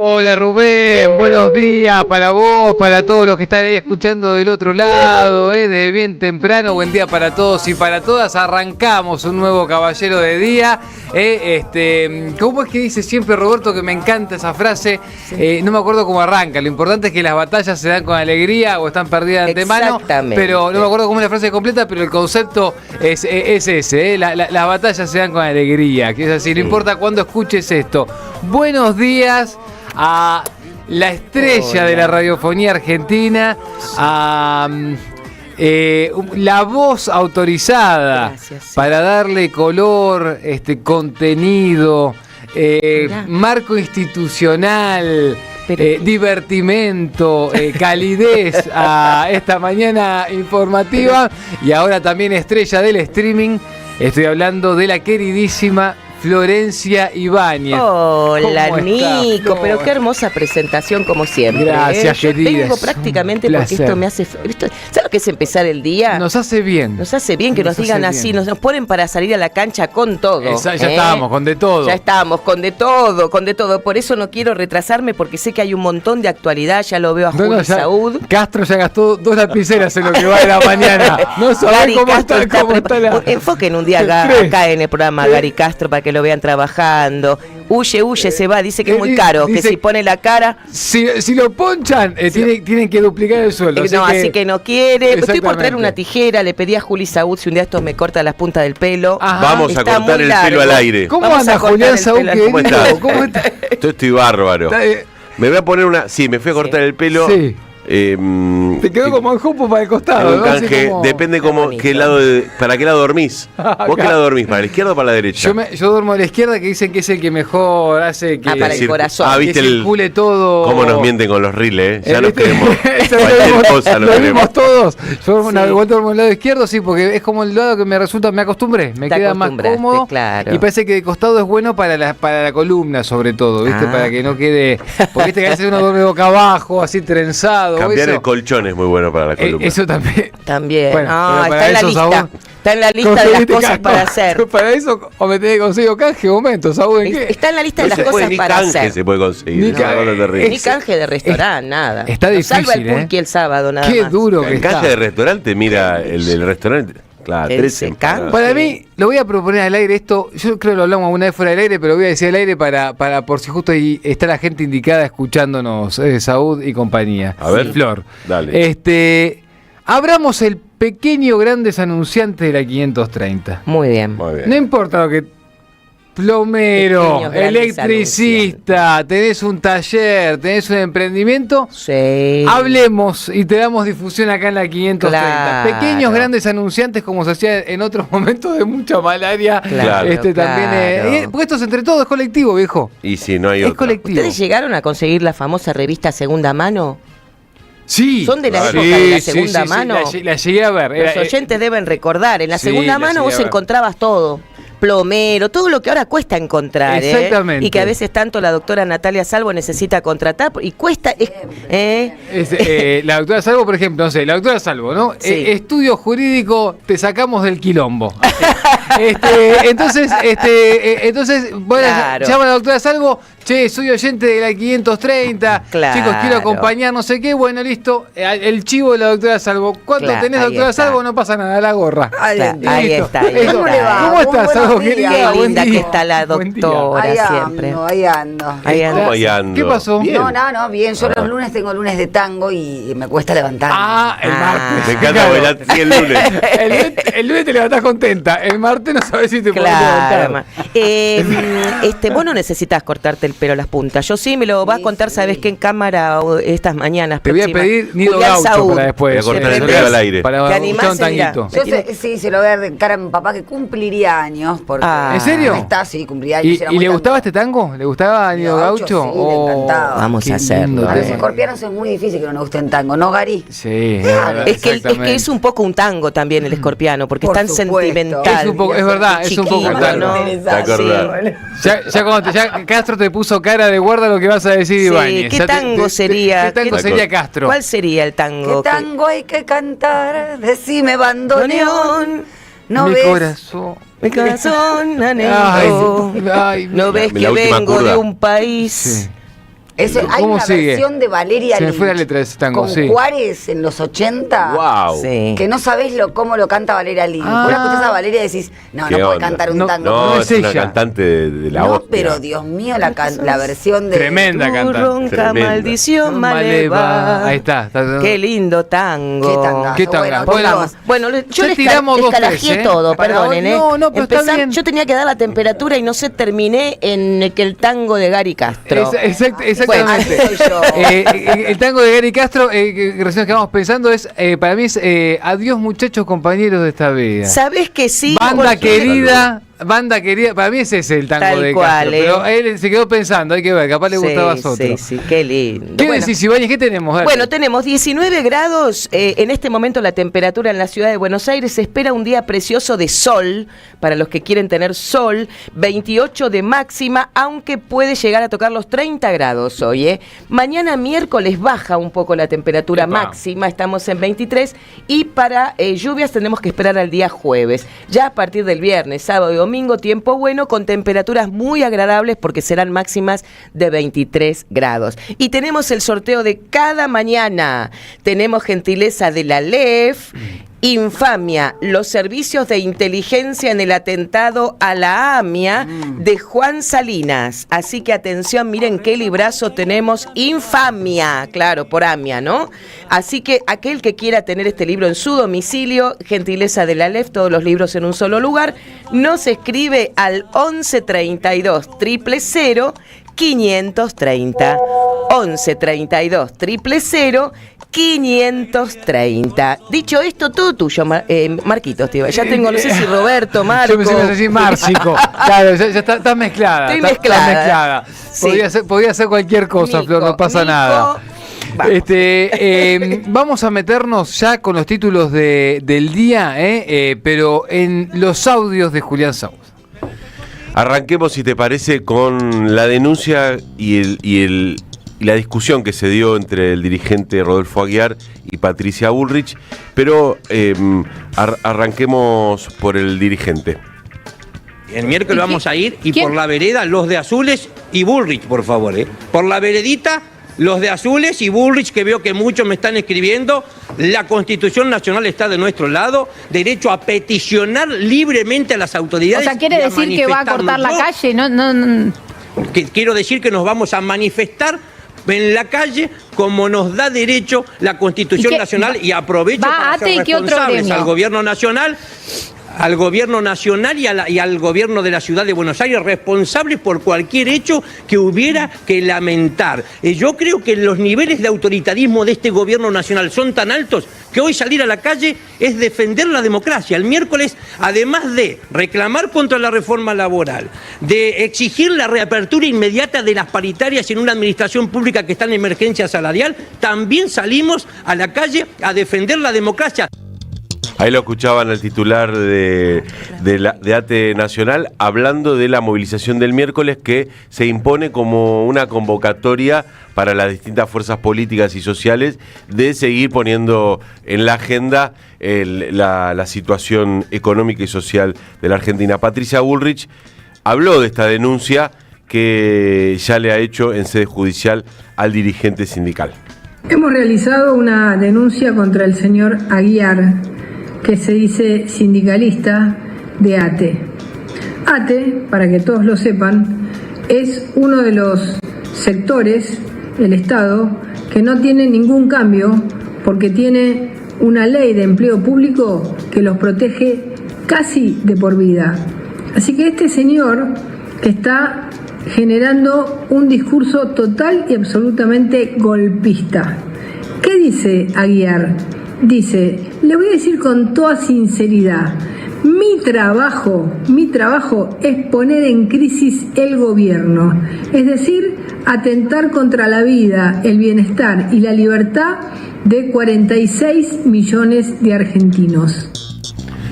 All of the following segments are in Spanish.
Hola Rubén, buenos días para vos, para todos los que están ahí escuchando del otro lado, de bien temprano, buen día para todos y para todas. Arrancamos un nuevo Caballero de Día. ¿Cómo es que dice siempre Roberto, que me encanta esa frase? No me acuerdo cómo arranca, lo importante es que las batallas se dan con alegría o están perdidas de antemano. Exactamente. Pero no me acuerdo cómo es la frase completa, pero el concepto es ese, las batallas se dan con alegría, que es así, no importa cuándo escuches esto. Buenos días a la estrella de la radiofonía argentina, a la voz autorizada. Gracias, sí. Para darle color, contenido, marco institucional, divertimento, calidez a esta mañana informativa, y ahora también estrella del streaming. Estoy hablando de la queridísima Florencia Ibáñez. Hola Nico, pero qué hermosa presentación como siempre. Gracias, Yo querida. vengo prácticamente Un porque placer. esto me hace... ¿Sabes lo que es empezar el día? Nos hace bien. Nos hace bien que nos digan así, bien. nos ponen para salir a la cancha con todo. Ya estábamos, con de todo. Ya estamos, con de todo, con de todo. Por eso no quiero retrasarme, porque sé que hay un montón de actualidad. Ya lo veo a Juli Saúd. Castro ya gastó 2 lapiceras en lo que va de la mañana. No sabés Gary cómo Castro está la... Enfoquen un día ¿Crees? acá en el programa a Gary Castro para que lo vean trabajando. Huye, se va, dice que es muy caro, Dice, que si pone la cara... Si lo ponchan, tienen que duplicar el sueldo. así que no quiere. Estoy por traer Exactamente. una tijera, le pedí a Juli Saúd si un día esto me corta las puntas del pelo. Ajá. Vamos a Está cortar muy el largo. pelo al aire. ¿Cómo Vamos anda a cortar Julián el Saúd, pelo al- ¿Cómo querido? estás? ¿Cómo está? Yo estoy bárbaro. Está, Me voy a poner una... Sí, me fui a cortar el pelo. Sí. Te quedó como en jupo para el costado, un ¿no? Así canje, como- depende Qué bonito. para qué lado dormís. ¿Vos qué lado dormís? ¿Para la izquierda o para la derecha? Yo duermo a la izquierda, que dicen que es el que mejor hace que, para el corazón. que ¿viste circule todo. cómo nos mienten con los riles? Ya nos ¿Viste? queremos. Eso Cualquier cosa lo lo vimos queremos. todos. Yo duermo Sí. igual duermo al lado izquierdo, sí, porque es como el lado que me acostumbré, me Te queda más acostumbraste, cómodo. claro. Y parece que de costado es bueno para la columna, sobre todo, ¿viste? Ah. Para que no quede. Porque viste que a veces uno duerme boca abajo, así trenzado. Cambiar eso. el colchón es muy bueno para la columna. Eso también. También. Bueno, No, pero para está en la eso, lista. Saúl, Está en la lista de las conseguiste cosas canje. para hacer. Para eso, o me tenés que conseguir canje, momento, Saúl, ¿en qué? Está en la lista de No las se puede, cosas ni para canje hacer. se puede conseguir. Ni Es una canje. cosa terrible. Ni canje de restaurante, nada. Está Nos salva difícil, el pulqui el sábado, nada Qué más. duro que El está. canje de restaurante, mira, el del restaurante. Claro, El 13 secán. empanadas. Para mí, lo voy a proponer al aire esto. Yo creo que lo hablamos alguna vez fuera del aire, pero lo voy a decir al aire para por si justo ahí está la gente indicada escuchándonos, Saúd y compañía. A ver. Flor. Dale. Abramos el pequeño grandes anunciantes de la 530. Muy bien. Muy bien. No importa lo que... Plomero, Pequeños grandes electricista, tenés un taller, tenés un emprendimiento. Sí. Hablemos y te damos difusión acá en la 530. Claro. Pequeños grandes anunciantes, como se hacía en otros momentos de mucha malaria. Claro, También, claro. porque esto es entre todos, es colectivo, viejo. Y si no hay Es otra. colectivo. ¿Ustedes llegaron a conseguir la famosa revista Segunda Mano? Sí. ¿Son de la Claro. época de la segunda mano? La llegué a ver. Los oyentes deben recordar. En la sí, segunda la mano llegué vos a ver. encontrabas todo. Plomero, todo lo que ahora cuesta encontrar. Exactamente. Y que a veces tanto la doctora Natalia Salvo necesita contratar y cuesta. La doctora Salvo, por ejemplo, no sé, la doctora Salvo, ¿no? Sí. Estudio jurídico, te sacamos del quilombo. Entonces, bueno, Claro. llama a la doctora Salvo, che, soy oyente de la 530, Claro. chicos, quiero acompañar, no sé qué, bueno, listo, el chivo de la doctora Salvo. ¿Cuánto Claro, tenés, ahí doctora está. Salvo? No pasa nada, la gorra. Claro, ahí Listo. está. Ahí Eso. ¿Cómo le va? ¿Cómo estás, Buenos Salvo, días. querida? Qué Buen linda día. que está la Buen día. doctora Ahí siempre. ando, ahí ando. Ahí anda. ¿Cómo ahí ando? ¿Qué pasó? Bien. No, bien. Yo los lunes tengo lunes de tango y me cuesta levantarme. El martes. Me encanta Claro. bailar sí, el lunes. El lunes te levantás contenta, el martes no sabes si te podés Claro, levantar. vos no necesitas cortarte el pelo a las puntas. Yo sí me lo vas a contar, sabes que en cámara estas mañanas. Te voy a próximas. pedir Nido Julián Gaucho Saúd. para después. Voy a cortar el ¿entendés? pelo al aire. Para ¿Te escuchar animás, un Elvira? tanguito. Sí, se lo voy a dar de cara a mi papá que cumpliría años. Porque Ah. ¿En serio? Está, sí, cumpliría años. era ¿Y muy le gustaba tango. este tango? ¿Le gustaba Nido Gaucho? Sí, le encantaba. Vamos qué a hacerlo, lindo A los tema. escorpianos es muy difícil que no nos gusten tango, ¿no, Gary? Sí, Claro. Es que es un poco un tango también el escorpiano, porque Por es tan supuesto. sentimental. Es un poco, es verdad, es un poco Chiquito, tango. ¿no? ¿Te acordás? Ya Castro te puso cara de guarda lo que vas a decir, Sí, Ibáñez. ¿qué Ya tango sería? ¿Qué tango ¿Qué- sería Castro? ¿Cuál sería el ¿Qué tango? tango hay que cantar? Decime, bandoneón. ¿No Mi ves? corazón. Mi corazón anheló. Ay, ¿No ves La que última vengo curda. de un país Sí. Eso, hay ¿Cómo una sigue? versión de Valeria Se me Lynch fue la letra de ese tango, con sí. Juárez en los 80. ¡Wow! Sí. Que no sabés cómo lo canta Valeria Lynch. Ah. Vos la escuchás a Valeria y decís, no ¿Qué puede onda? cantar un No, tango. No, No es es una ella. cantante de la No, hostia. pero Dios mío, la versión de... Tremenda Tu cantante. ronca Tremenda. maldición Maleva. maleva. Ahí está. Qué lindo tango. Qué tangazo. ¿Qué tanga? Bueno, yo Ya les tiramos dos, descarajié tres, todo, Para perdonen, hoy. No, pero está bien. Yo tenía que dar la temperatura y no sé, terminé en el tango de Gary Castro. Exactamente. Bueno, así soy yo. El tango de Gary Castro, que recién quedamos pensando, es para mí es adiós muchachos compañeros de esta vida. ¿Sabés que sí? Banda Porque- banda querida, para mí es ese el tango Tal de cual, Castro. Pero él se quedó pensando, hay que ver, capaz le gustaba a otro. Sí, qué lindo. ¿Qué Bueno, decís, Ibáñez? ¿Qué tenemos? Dale. Bueno, tenemos 19 grados. En este momento la temperatura en la ciudad de Buenos Aires. Se espera un día precioso de sol, para los que quieren tener sol. 28 de máxima, aunque puede llegar a tocar los 30 grados hoy. Mañana miércoles baja un poco la temperatura Epa. máxima, estamos en 23. Y para lluvias tenemos que esperar al día jueves. Ya a partir del viernes, sábado y domingo, tiempo bueno con temperaturas muy agradables porque serán máximas de 23 grados. Y tenemos el sorteo de cada mañana. Tenemos gentileza de la LEF, infamia, los servicios de inteligencia en el atentado a la AMIA de Juan Salinas. Así que atención, miren qué librazo tenemos, infamia, claro, por AMIA, ¿no? Así que aquel que quiera tener este libro en su domicilio, gentileza de la LEF, todos los libros en un solo lugar, nos escribe al 11 32 000 530. 11 32 000 530. Dicho esto, todo tuyo, Marquitos, tío. Ya tengo, no sé si Roberto, Marco. Yo pensé que ibas a decir Márcico. Claro, ya está mezclada. Estoy Está mezclada. mezclada. Sí. Podía ser cualquier cosa, Flor, no pasa nada. Vamos. Vamos a meternos ya con los títulos del día, pero en los audios de Julián Sauz. Arranquemos, si te parece, con la denuncia y la discusión que se dio entre el dirigente Rodolfo Aguiar y Patricia Bullrich, pero arranquemos por el dirigente. El miércoles vamos a ir y por la vereda los de azules y Bullrich, por favor. Por la veredita los de azules y Bullrich, que veo que muchos me están escribiendo. La Constitución Nacional está de nuestro lado. Derecho a peticionar libremente a las autoridades. O sea, ¿quiere y a decir que va a cortar la manifestarnos. calle? No. Quiero decir que nos vamos a manifestar en la calle como nos da derecho la Constitución ¿Y qué? Nacional, y aprovecho ¿Va para ATE ser y qué otro responsables gremio? al gobierno nacional y al gobierno de la ciudad de Buenos Aires, responsables por cualquier hecho que hubiera que lamentar. Yo creo que los niveles de autoritarismo de este gobierno nacional son tan altos que hoy salir a la calle es defender la democracia. El miércoles, además de reclamar contra la reforma laboral, de exigir la reapertura inmediata de las paritarias en una administración pública que está en emergencia salarial, también salimos a la calle a defender la democracia. Ahí lo escuchaban al titular de ATE Nacional hablando de la movilización del miércoles, que se impone como una convocatoria para las distintas fuerzas políticas y sociales de seguir poniendo en la agenda la situación económica y social de la Argentina. Patricia Bullrich habló de esta denuncia que ya le ha hecho en sede judicial al dirigente sindical. Hemos realizado una denuncia contra el señor Aguiar, que se dice sindicalista de ATE. ATE, para que todos lo sepan, es uno de los sectores del Estado que no tiene ningún cambio porque tiene una ley de empleo público que los protege casi de por vida. Así que este señor que está generando un discurso total y absolutamente golpista. ¿Qué dice Aguiar? Dice, le voy a decir con toda sinceridad, mi trabajo es poner en crisis el gobierno, es decir, atentar contra la vida, el bienestar y la libertad de 46 millones de argentinos.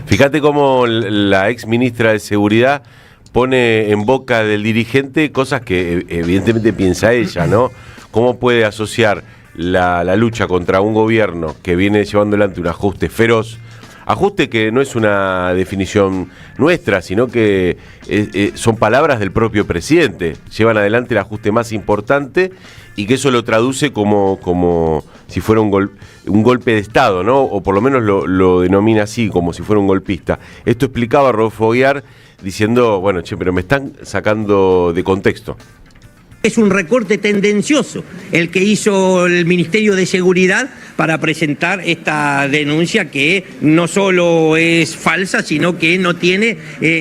Fíjate cómo la ex ministra de Seguridad pone en boca del dirigente cosas que evidentemente piensa ella, ¿no? ¿Cómo puede asociar la lucha contra un gobierno que viene llevando adelante un ajuste feroz Ajuste que no es una definición nuestra, sino que son palabras del propio presidente. Llevan adelante el ajuste más importante y que eso lo traduce como si fuera un golpe de Estado, ¿no? O por lo menos lo denomina así, como si fuera un golpista. Esto explicaba Rodolfo Aguiar diciendo, bueno, pero me están sacando de contexto. Es un recorte tendencioso el que hizo el Ministerio de Seguridad para presentar esta denuncia que no solo es falsa, sino que no tiene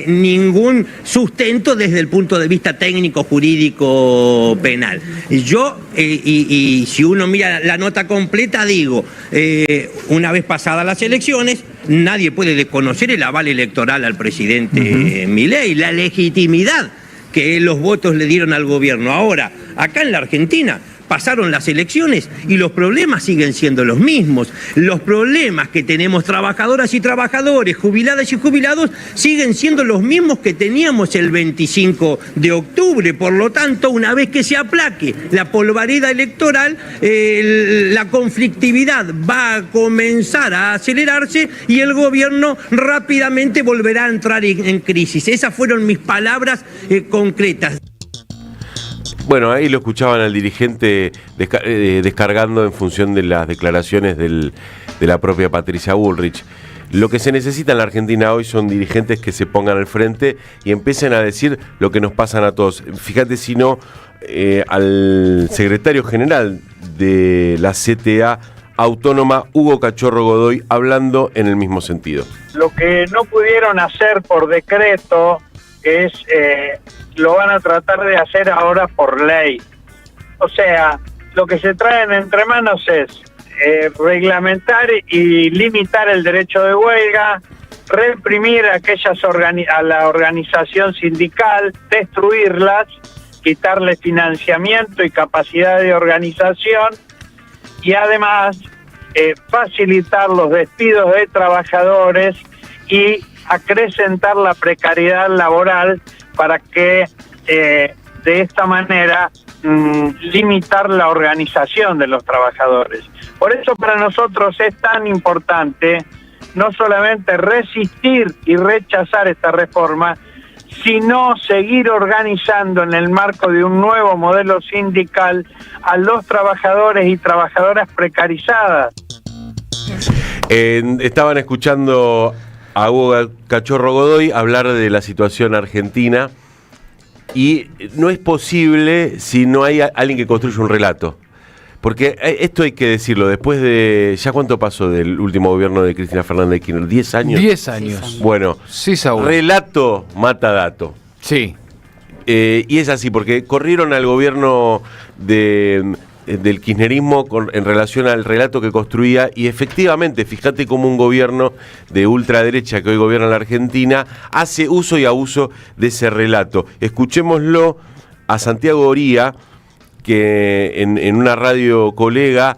ningún sustento desde el punto de vista técnico, jurídico, penal. Yo, y si uno mira la nota completa, digo, una vez pasadas las elecciones, nadie puede desconocer el aval electoral al presidente Milei, la legitimidad que los votos le dieron al gobierno. Ahora, acá en la Argentina pasaron las elecciones y los problemas siguen siendo los mismos. Los problemas que tenemos trabajadoras y trabajadores, jubiladas y jubilados, siguen siendo los mismos que teníamos el 25 de octubre. Por lo tanto, una vez que se aplaque la polvareda electoral, la conflictividad va a comenzar a acelerarse y el gobierno rápidamente volverá a entrar en crisis. Esas fueron mis palabras concretas. Bueno, ahí lo escuchaban al dirigente descargando en función de las declaraciones de la propia Patricia Bullrich. Lo que se necesita en la Argentina hoy son dirigentes que se pongan al frente y empiecen a decir lo que nos pasan a todos. Fíjate si no, al secretario general de la CTA Autónoma, Hugo Cachorro Godoy, hablando en el mismo sentido. Lo que no pudieron hacer por decreto es... lo van a tratar de hacer ahora por ley. O sea, lo que se traen entre manos es reglamentar y limitar el derecho de huelga, reprimir a la organización sindical, destruirlas, quitarle financiamiento y capacidad de organización y además facilitar los despidos de trabajadores y acrecentar la precariedad laboral para que de esta manera limitar la organización de los trabajadores. Por eso para nosotros es tan importante no solamente resistir y rechazar esta reforma, sino seguir organizando en el marco de un nuevo modelo sindical a los trabajadores y trabajadoras precarizadas. Estaban escuchando a Hugo Cachorro Godoy hablar de la situación argentina y no es posible si no hay alguien que construya un relato. Porque esto hay que decirlo, después de... ¿Ya cuánto pasó del último gobierno de Cristina Fernández de Kirchner? ¿10 años? 10 años. Bueno, sí, Saúl. Relato mata dato. Sí. Y es así, porque corrieron al gobierno del kirchnerismo en relación al relato que construía y efectivamente, fíjate cómo un gobierno de ultraderecha que hoy gobierna la Argentina hace uso y abuso de ese relato. Escuchémoslo a Santiago Oría, que en una radio colega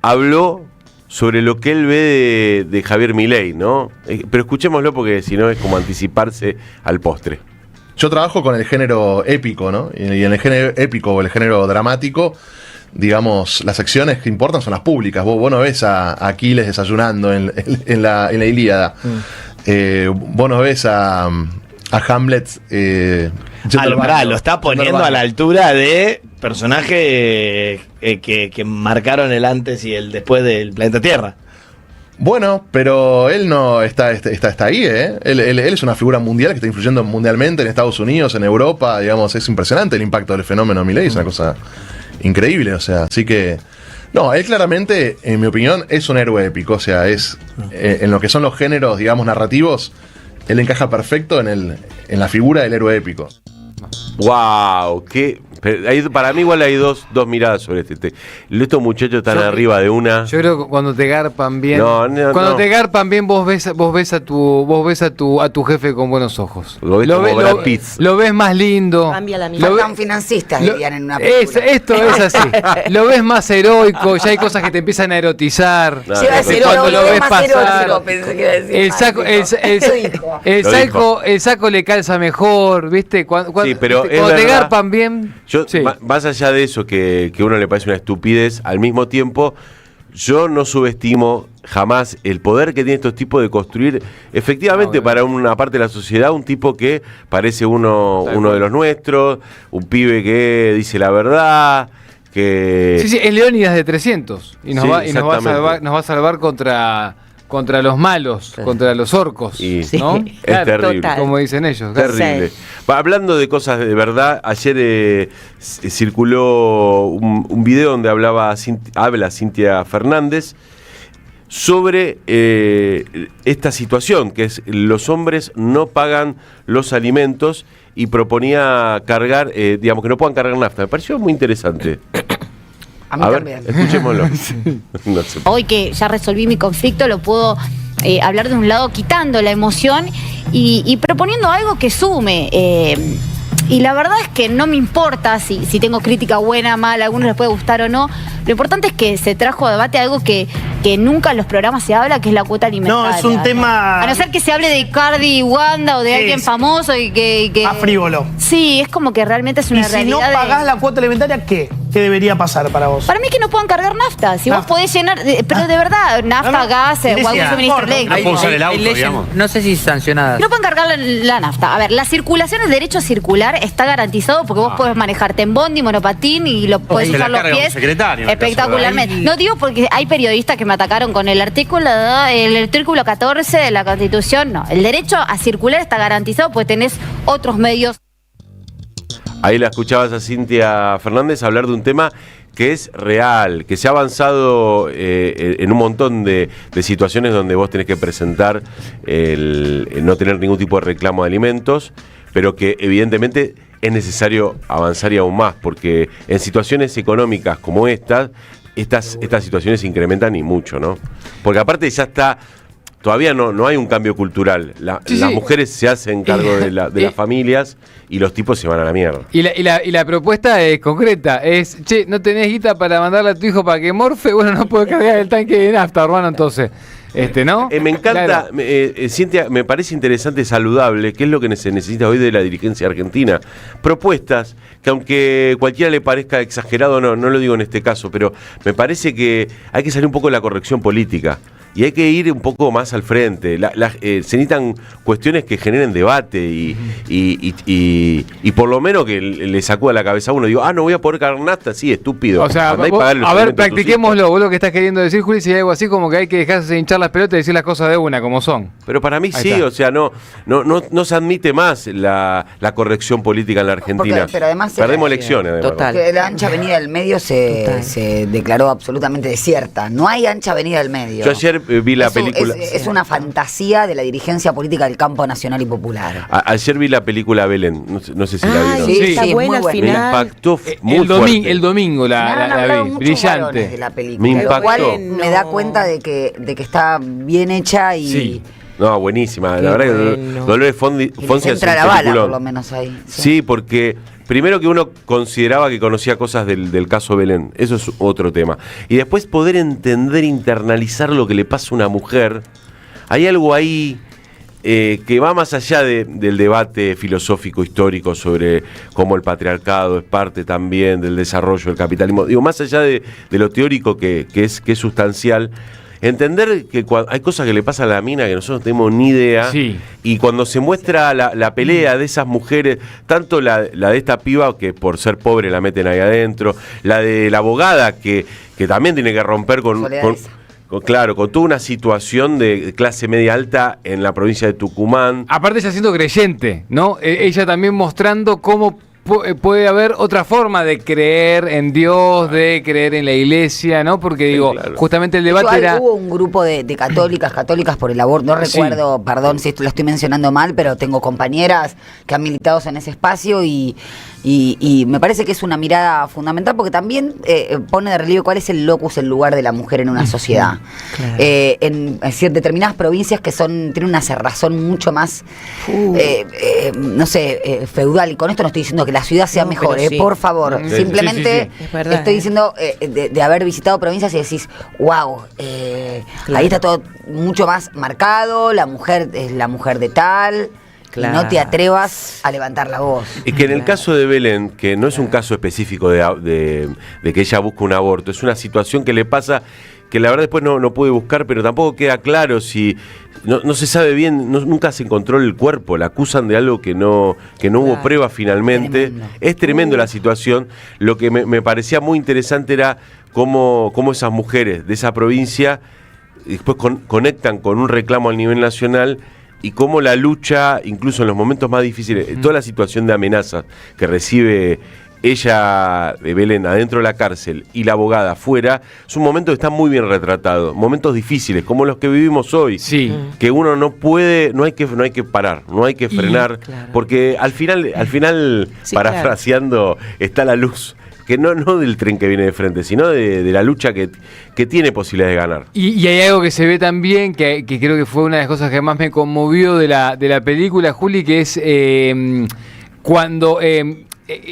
habló sobre lo que él ve de Javier Milei, ¿no? Pero escuchémoslo porque si no es como anticiparse al postre. Yo trabajo con el género épico, ¿no? Y en el género épico o el género dramático, digamos, las secciones que importan son las públicas. Vos no ves a Aquiles desayunando en la Ilíada. Vos no ves a Hamlet. Alvará lo está poniendo a la altura de personajes que marcaron el antes y el después del planeta Tierra. Bueno, pero él no está ahí, ¿eh? Él es una figura mundial que está influyendo mundialmente en Estados Unidos, en Europa, digamos, es impresionante el impacto del fenómeno Milei, es una cosa increíble, o sea, así que... No, él claramente, en mi opinión, es un héroe épico, o sea, es en lo que son los géneros, digamos, narrativos, él encaja perfecto en la figura del héroe épico. ¡Wow! Para mí igual hay dos miradas sobre este. Estos muchachos están arriba de una. Yo creo que cuando te garpan bien, te garpan bien vos ves a tu jefe con buenos ojos. Lo ves más lindo. Cambia la mirada. Faltan financistas, dirían en una película. Esto es así. Lo ves más heroico, ya hay cosas que te empiezan a erotizar. Cuando lo ves pasar. El saco le calza mejor, ¿viste? Cuando te garpan bien. Más allá de eso, que uno le parece una estupidez, al mismo tiempo, yo no subestimo jamás el poder que tiene estos tipos de construir efectivamente para una parte de la sociedad un tipo que parece uno de los nuestros, un pibe que dice la verdad, que... Sí, es Leónidas de 300 y nos va a salvar contra los malos, contra los orcos, ¿no? Es terrible. Total. Como dicen ellos. Terrible. Hablando de cosas de verdad, ayer circuló un video donde habla Cintia Fernández sobre esta situación, que es los hombres no pagan los alimentos y proponía cargar, digamos, que no puedan cargar nafta. Me pareció muy interesante. A mí también. Escuchémoslo. No sé. Hoy que ya resolví mi conflicto, lo puedo hablar de un lado quitando la emoción y proponiendo algo que sume. Y la verdad es que no me importa si tengo crítica buena, mala, a algunos les puede gustar o no. Lo importante es que se trajo a debate algo que nunca en los programas se habla, que es la cuota alimentaria. No, es un tema... A no ser que se hable de Cardi y Wanda o de alguien famoso y que... A frívolo. Sí, es como que realmente es una realidad. Y si no pagás la cuota alimentaria, ¿qué? ¿Qué debería pasar para vos? Para mí que no puedan cargar nafta. Si vos podés llenar... pero de verdad, nafta, gas o algún suministro eléctrico. No puedo usar el auto, digamos. No sé si sancionadas. No pueden cargar la nafta. A ver, la circulación, el derecho a circular está garantizado porque vos podés manejarte en bondi, monopatín y lo podés usar los pies espectacularmente. No digo porque hay periodistas que me atacaron con el artículo 14 de la Constitución. No, el derecho a circular está garantizado porque tenés otros medios. Ahí la escuchabas a Cintia Fernández hablar de un tema que es real, que se ha avanzado en un montón de situaciones donde vos tenés que presentar el no tener ningún tipo de reclamo de alimentos, pero que evidentemente es necesario avanzar y aún más, porque en situaciones económicas como estas situaciones se incrementan y mucho, ¿no? Porque aparte ya está... Todavía no hay un cambio cultural. Las mujeres se hacen cargo de las familias y los tipos se van a la mierda. Y la propuesta es concreta. Es, che, ¿no tenés guita para mandarle a tu hijo para que morfe? Bueno, no puedo cargar el tanque de nafta, hermano, entonces. ¿No? Me encanta, Cintia, me parece interesante, saludable, que es lo que se necesita hoy de la dirigencia argentina. Propuestas que aunque cualquiera le parezca exagerado, no lo digo en este caso, pero me parece que hay que salir un poco de la corrección política. Y hay que ir un poco más al frente. Se necesitan cuestiones que generen debate y por lo menos que le sacuda la cabeza a uno. Digo, no voy a poder cargar nafta, sí, estúpido. O sea, a ver, practiquémoslo. Vos lo que estás queriendo decir, Juli, si hay algo así como que hay que dejarse hinchar las pelotas y decir las cosas de una, como son. Pero para mí sí, o sea, no se admite más la corrección política en la Argentina. Pero además perdemos elecciones. Total. Que la ancha avenida del medio se declaró absolutamente desierta. No hay ancha avenida del medio. Yo ayer vi la película... Es una fantasía de la dirigencia política del campo nacional y popular. Ayer vi la película Belén, no sé si la vieron. Sí, está buena al final. Me impactó muy fuerte. El domingo la vi, brillante. De la película, me impactó. Lo cual me da cuenta de que está bien hecha y... Sí. No, buenísima. La verdad que Dolores Fonsi entra la bala, por lo menos ahí. Sí, porque... Primero que uno consideraba que conocía cosas del caso Belén, eso es otro tema. Y después poder entender, internalizar lo que le pasa a una mujer. Hay algo ahí que va más allá del debate filosófico histórico sobre cómo el patriarcado es parte también del desarrollo del capitalismo. Digo, más allá de lo teórico que es sustancial. Entender que hay cosas que le pasan a la mina que nosotros no tenemos ni idea. Sí. Y cuando se muestra la pelea de esas mujeres, tanto la de esta piba, que por ser pobre la meten ahí adentro, la de la abogada, que también tiene que romper con toda una situación de clase media alta en la provincia de Tucumán. Aparte ella siendo creyente, ¿no? Ella también mostrando cómo puede haber otra forma de creer en Dios, de creer en la iglesia, ¿no? Porque digo, justamente el debate era... Hubo un grupo de católicas por el aborto, no recuerdo, perdón si esto lo estoy mencionando mal, pero tengo compañeras que han militado en ese espacio y me parece que es una mirada fundamental porque también pone de relieve cuál es el locus, el lugar de la mujer en una sociedad. Claro. En determinadas provincias que tienen una cerrazón mucho más, feudal, y con esto no estoy diciendo que la ciudad sea mejor, por favor. Simplemente estoy diciendo de haber visitado provincias y decís, wow, ahí está todo mucho más marcado, la mujer es la mujer de tal... Claro. Y no te atrevas a levantar la voz. Y que en el caso de Belén, que no es un caso específico de que ella busca un aborto, es una situación que le pasa que la verdad después no pude buscar, pero tampoco queda claro si... No se sabe bien, nunca se encontró el cuerpo, la acusan de algo que no hubo prueba finalmente. Es tremendo la situación. Lo que me parecía muy interesante era cómo esas mujeres de esa provincia después conectan con un reclamo a nivel nacional y cómo la lucha, incluso en los momentos más difíciles, toda la situación de amenazas que recibe ella, Belén, adentro de la cárcel y la abogada afuera, es un momento que está muy bien retratado. Momentos difíciles, como los que vivimos hoy. Sí. Que uno no puede, no hay que parar, no hay que frenar, porque al final Sí, parafraseando, está la luz. Que no del tren que viene de frente, sino de la lucha que tiene posibilidades de ganar. Y hay algo que se ve también, que creo que fue una de las cosas que más me conmovió de la película, Juli, que es cuando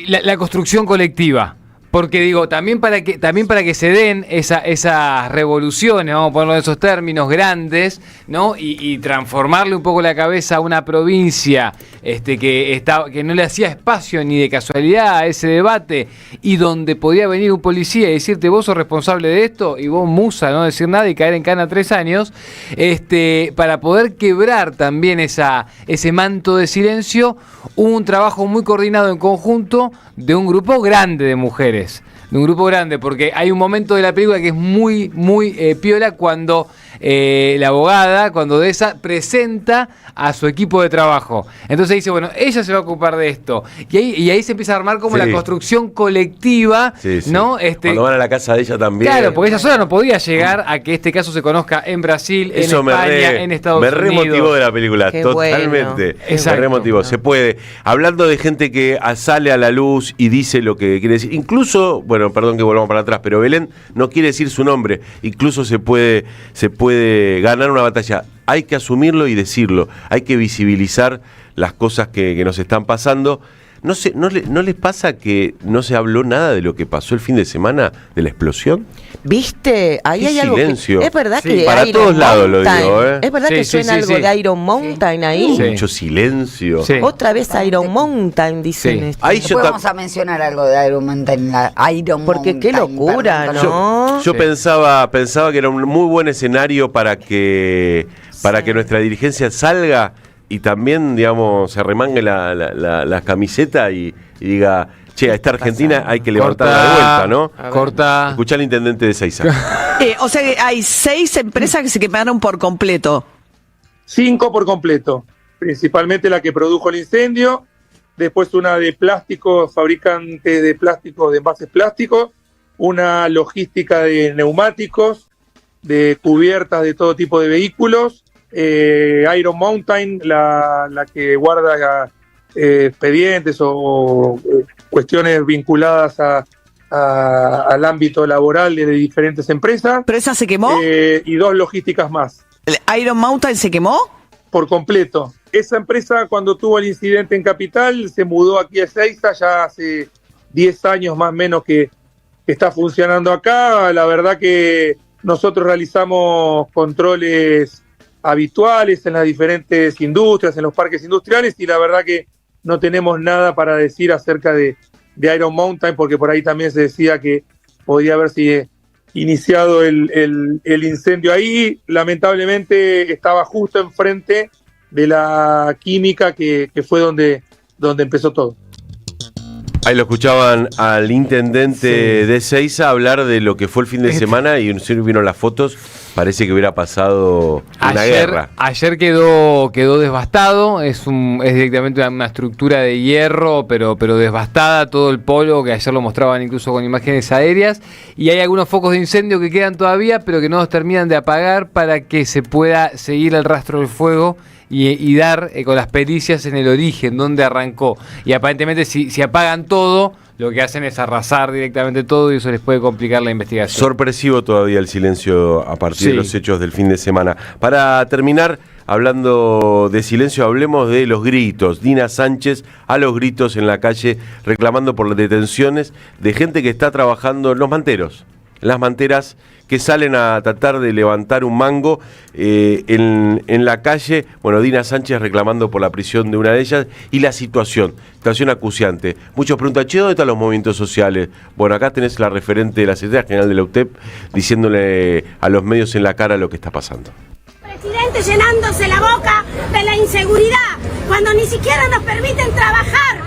la construcción colectiva. Porque digo, también para que se den esas revoluciones, vamos a ponerlo en esos términos grandes, ¿no? Y transformarle un poco la cabeza a una provincia que no le hacía espacio ni de casualidad a ese debate, y donde podía venir un policía y decirte, vos sos responsable de esto, y vos, musa, no decir nada y caer en cana 3 años, para poder quebrar también ese manto de silencio, hubo un trabajo muy coordinado en conjunto de un grupo grande de mujeres. De un grupo grande, porque hay un momento de la película que es muy, muy piola cuando la abogada, cuando de esa presenta a su equipo de trabajo. Entonces dice, bueno, ella se va a ocupar de esto. Y ahí se empieza a armar como la construcción colectiva, ¿no? Cuando van a la casa de ella también. Claro, porque ella sola no podía llegar a que este caso se conozca en Brasil, en España, en Estados Unidos. Me remotivó de la película, Qué totalmente. bueno. Me remotivó, se puede. Hablando de gente que sale a la luz y dice lo que quiere decir. Incluso, bueno, perdón que volvamos para atrás, pero Belén no quiere decir su nombre. Incluso se puede ganar una batalla. Hay que asumirlo y decirlo. Hay que visibilizar las cosas que nos están pasando. ¿No les pasa que no se habló nada de lo que pasó el fin de semana de la explosión? ¿Viste? Ahí hay algo silencio. que... Es verdad que para Iron todos lados lo Mountain, digo, ¿eh? Es verdad que suena algo de Iron Mountain ahí. Mucho silencio. Otra vez Iron Mountain, dicen esto. Ahí Vamos a mencionar algo de Iron Mountain. Porque qué locura, ¿no? Yo pensaba que era un muy buen escenario para que nuestra dirigencia salga y también, digamos, se remangue la camiseta y diga, che, a esta Argentina hay que levantarla de vuelta, ¿no? Corta. Escuchá al intendente de Seiza. O sea que hay 6 empresas que se quemaron por completo. 5 por completo, principalmente la que produjo el incendio, después una de plásticos, fabricante de plásticos, de envases plásticos, una logística de neumáticos, de cubiertas de todo tipo de vehículos, Iron Mountain, la que guarda expedientes o cuestiones vinculadas al ámbito laboral de diferentes empresas. ¿Pero esa se quemó? Y 2 logísticas más. ¿El Iron Mountain se quemó? Por completo. Esa empresa, cuando tuvo el incidente en Capital, se mudó aquí a Ezeiza, ya hace 10 años más o menos que está funcionando acá. La verdad que nosotros realizamos controles habituales en las diferentes industrias, en los parques industriales, y la verdad que no tenemos nada para decir acerca de Iron Mountain, porque por ahí también se decía que podía haberse iniciado el incendio ahí. Lamentablemente estaba justo enfrente de la química que fue donde empezó todo. Ahí lo escuchaban al intendente de Seiza hablar de lo que fue el fin de semana y vieron las fotos, parece que hubiera pasado una guerra. Ayer quedó devastado, es directamente una estructura de hierro, pero devastada, todo el polo, que ayer lo mostraban incluso con imágenes aéreas, y hay algunos focos de incendio que quedan todavía, pero que no los terminan de apagar para que se pueda seguir el rastro del fuego y dar con las pericias en el origen, donde arrancó. Y aparentemente si apagan todo, lo que hacen es arrasar directamente todo y eso les puede complicar la investigación. Sorpresivo todavía el silencio a partir de los hechos del fin de semana. Para terminar, hablando de silencio, hablemos de los gritos. Dina Sánchez a los gritos en la calle reclamando por las detenciones de gente que está trabajando en los manteros. las manteras que salen a tratar de levantar un mango en la calle. Bueno, Dina Sánchez reclamando por la prisión de una de ellas y la situación acuciante. Muchos preguntan, che, ¿dónde están los movimientos sociales? Bueno, acá tenés la referente de la Secretaría General de la UTEP diciéndole a los medios en la cara lo que está pasando. Presidente llenándose la boca de la inseguridad, cuando ni siquiera nos permiten trabajar,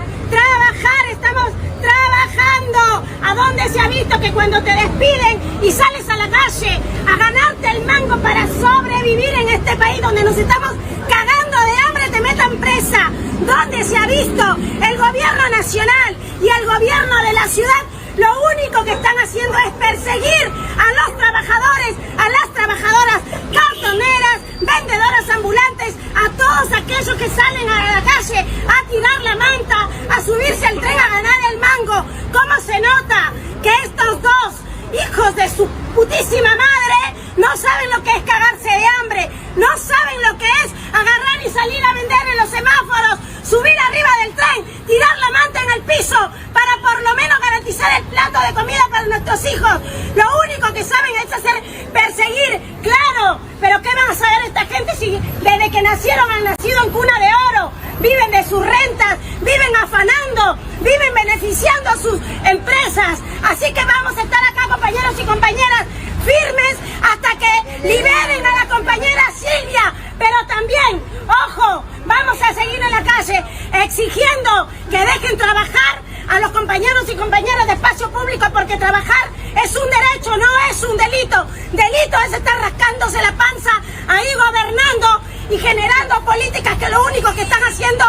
estamos trabajando. ¿A dónde se ha visto que cuando te despiden y sales a la calle a ganarte el mango para sobrevivir en este país donde nos estamos cagando de hambre, te metan presa? ¿Dónde se ha visto? El gobierno nacional y el gobierno de la ciudad lo único que están haciendo es perseguir a los trabajadores, a las trabajadoras, cartoneras, vendedoras ambulantes, a todos aquellos que salen a la calle a tirar la manta, a subirse al tren a ganar el mango. ¿Cómo se nota que estos dos hijos de su putísima madre no saben lo que es cagarse de hambre? No saben lo que es agarrar y salir a vender en los semáforos, subir arriba del tren, tirar la manta en el piso para por lo menos garantizar el plato de comida para nuestros hijos. Lo único que saben es hacer perseguir, claro, pero ¿qué van a saber esta gente si desde que nacieron han nacido en cuna de oro? Viven de sus rentas, viven afanando, viven beneficiando a sus empresas. Así que vamos a estar acá, compañeros y compañeras, firmes hasta que liberen a la compañera Silvia, pero también, ojo, vamos a seguir en la calle exigiendo que dejen trabajar a los compañeros y compañeras de espacio público, porque trabajar es un derecho, no es un delito. Delito es estar rascándose la panza ahí gobernando y generando políticas que lo único que están haciendo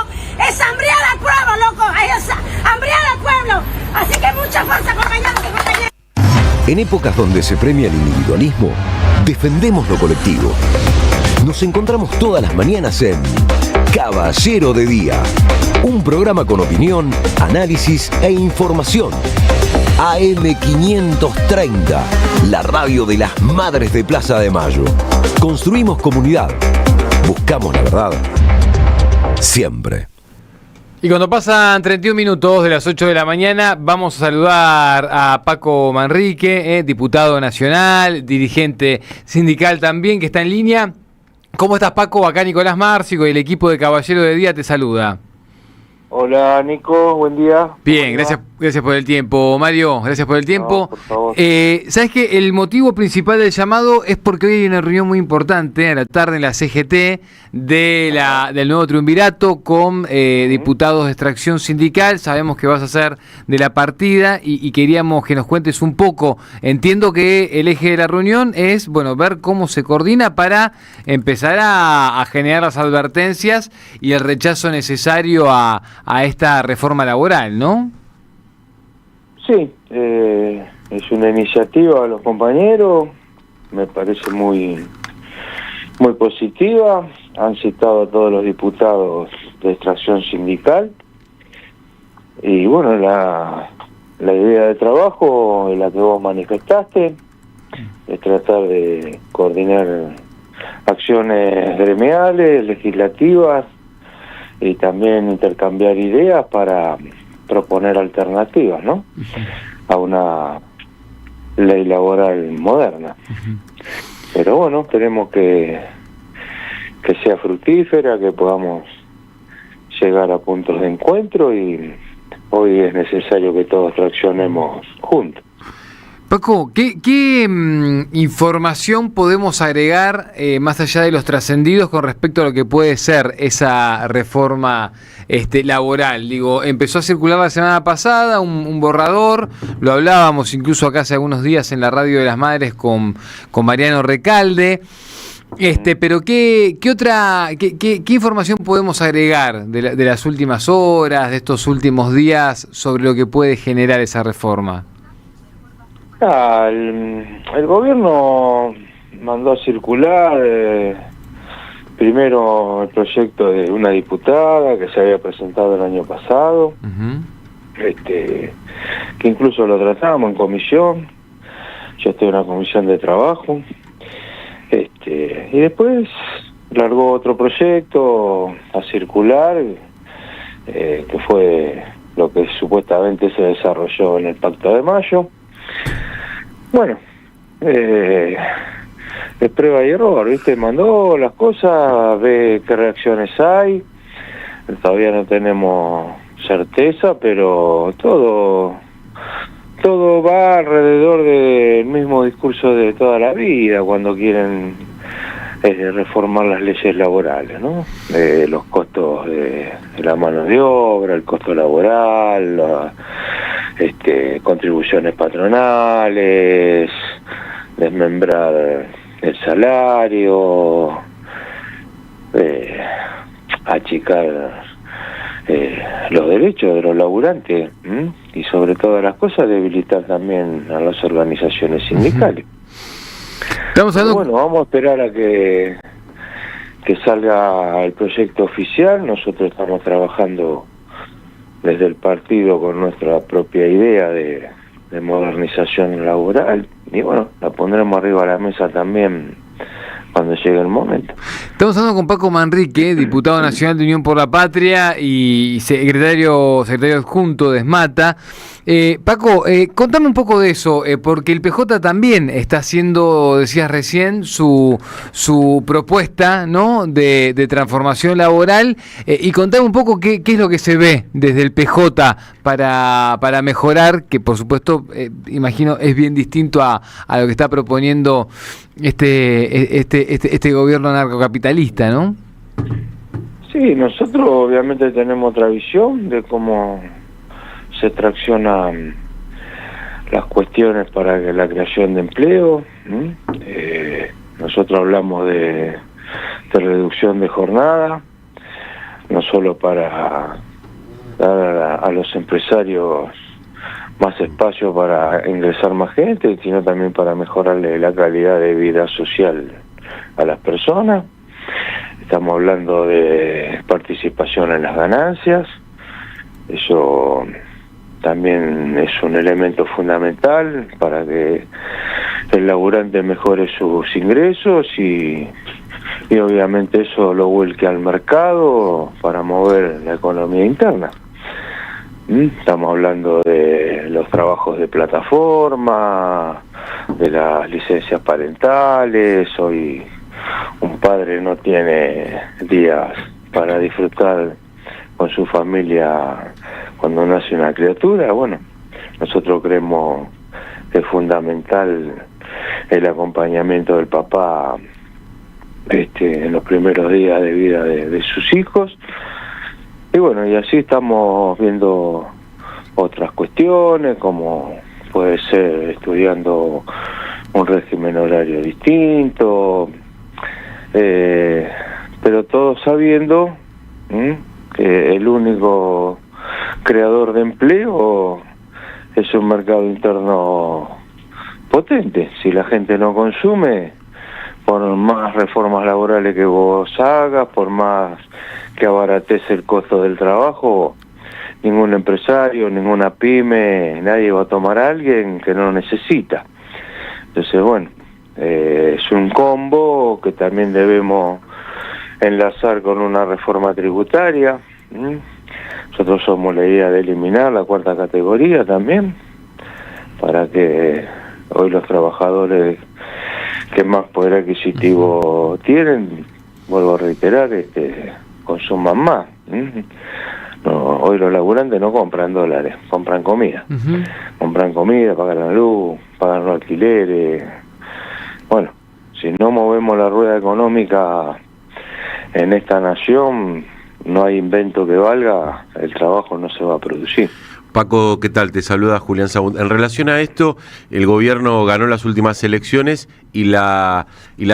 es hambriar al pueblo, loco, es hambriar al pueblo. Así que mucha fuerza, compañeros y compañeras. En épocas donde se premia el individualismo, defendemos lo colectivo. Nos encontramos todas las mañanas en Caballero de Día, un programa con opinión, análisis e información. AM530, la radio de las madres de Plaza de Mayo. Construimos comunidad. Buscamos la verdad. Siempre. Y cuando pasan 31 minutos de las 8 de la mañana, vamos a saludar a Paco Manrique, diputado nacional, dirigente sindical también, que está en línea. ¿Cómo estás, Paco? Acá Nicolás Márcico y el equipo de Caballero de Día te saluda. Hola, Nico, buen día. Bien, gracias por el tiempo. Mario, gracias por el tiempo. No, por favor. ¿Sabes qué? El motivo principal del llamado es porque hoy hay una reunión muy importante a la tarde en la CGT del nuevo triunvirato con diputados de extracción sindical. Sabemos que vas a ser de la partida y queríamos que nos cuentes un poco. Entiendo que el eje de la reunión es, bueno, ver cómo se coordina para empezar a generar las advertencias y el rechazo necesario a esta reforma laboral, ¿no? Sí, es una iniciativa de los compañeros, me parece muy positiva. Han citado a todos los diputados de extracción sindical y bueno, la idea de trabajo es la que vos manifestaste, es tratar de coordinar acciones gremiales, legislativas y también intercambiar ideas para proponer alternativas, ¿no? A una ley laboral moderna. Pero bueno, esperemos que sea fructífera, que podamos llegar a puntos de encuentro y hoy es necesario que todos traccionemos juntos. Paco, ¿qué información podemos agregar más allá de los trascendidos con respecto a lo que puede ser esa reforma laboral? Digo, empezó a circular la semana pasada un borrador, lo hablábamos incluso acá hace algunos días en la Radio de las Madres con Mariano Recalde, pero ¿qué información podemos agregar de las últimas horas, de estos últimos días sobre lo que puede generar esa reforma? El gobierno mandó a circular primero el proyecto de una diputada que se había presentado el año pasado, que incluso lo tratamos en comisión. Yo estoy en una comisión de trabajo, y después largó otro proyecto a circular, que fue lo que supuestamente se desarrolló en el Pacto de Mayo. Bueno, de prueba y error, ¿viste? Mandó las cosas, ve qué reacciones hay. Todavía no tenemos certeza, pero todo va alrededor del mismo discurso de toda la vida cuando quieren reformar las leyes laborales, ¿no? Los costos de la mano de obra, el costo laboral, contribuciones patronales, desmembrar el salario, achicar los derechos de los laburantes, y sobre todas las cosas debilitar también a las organizaciones sindicales. Bueno, vamos a esperar a que salga el proyecto oficial. Nosotros estamos trabajando desde el partido con nuestra propia idea de modernización laboral, y bueno, la pondremos arriba de la mesa también cuando llegue el momento. Estamos hablando con Paco Manrique, diputado nacional de Unión por la Patria y secretario adjunto de SMATA. Paco, contame un poco de eso, porque el PJ también está haciendo, decías recién, su propuesta, ¿no?, de transformación laboral, y contame un poco qué es lo que se ve desde el PJ para mejorar, que por supuesto, imagino, es bien distinto a lo que está proponiendo este gobierno narcocapitalista, ¿no? Sí, nosotros obviamente tenemos otra visión de cómo se traccionan las cuestiones para la creación de empleo. Nosotros hablamos de reducción de jornada, no solo para dar a los empresarios más espacio para ingresar más gente, sino también para mejorarle la calidad de vida social a las personas. Estamos hablando de participación en las ganancias. Eso también es un elemento fundamental para que el laburante mejore sus ingresos y obviamente eso lo vuelque al mercado para mover la economía interna. Estamos hablando de los trabajos de plataforma, de las licencias parentales. Hoy un padre no tiene días para disfrutar con su familia cuando nace una criatura. Bueno, nosotros creemos que es fundamental el acompañamiento del papá en los primeros días de vida de sus hijos. Y bueno, y así estamos viendo otras cuestiones, como puede ser estudiando un régimen horario distinto, pero todo sabiendo que el único creador de empleo es un mercado interno potente. Si la gente no consume, por más reformas laborales que vos hagas, por más que abarates el costo del trabajo, ningún empresario, ninguna pyme, nadie va a tomar a alguien que no necesita. Entonces, bueno, es un combo que también debemos enlazar con una reforma tributaria. Nosotros somos la idea de eliminar la cuarta categoría también, para que hoy los trabajadores que más poder adquisitivo tienen, vuelvo a reiterar, consuman más. No, hoy los laburantes no compran dólares, compran comida. Compran comida, pagan la luz, pagan los alquileres. Bueno, si no movemos la rueda económica en esta nación, no hay invento que valga, el trabajo no se va a producir. Paco, ¿qué tal? Te saluda Julián Sagún. En relación a esto, el gobierno ganó las últimas elecciones y la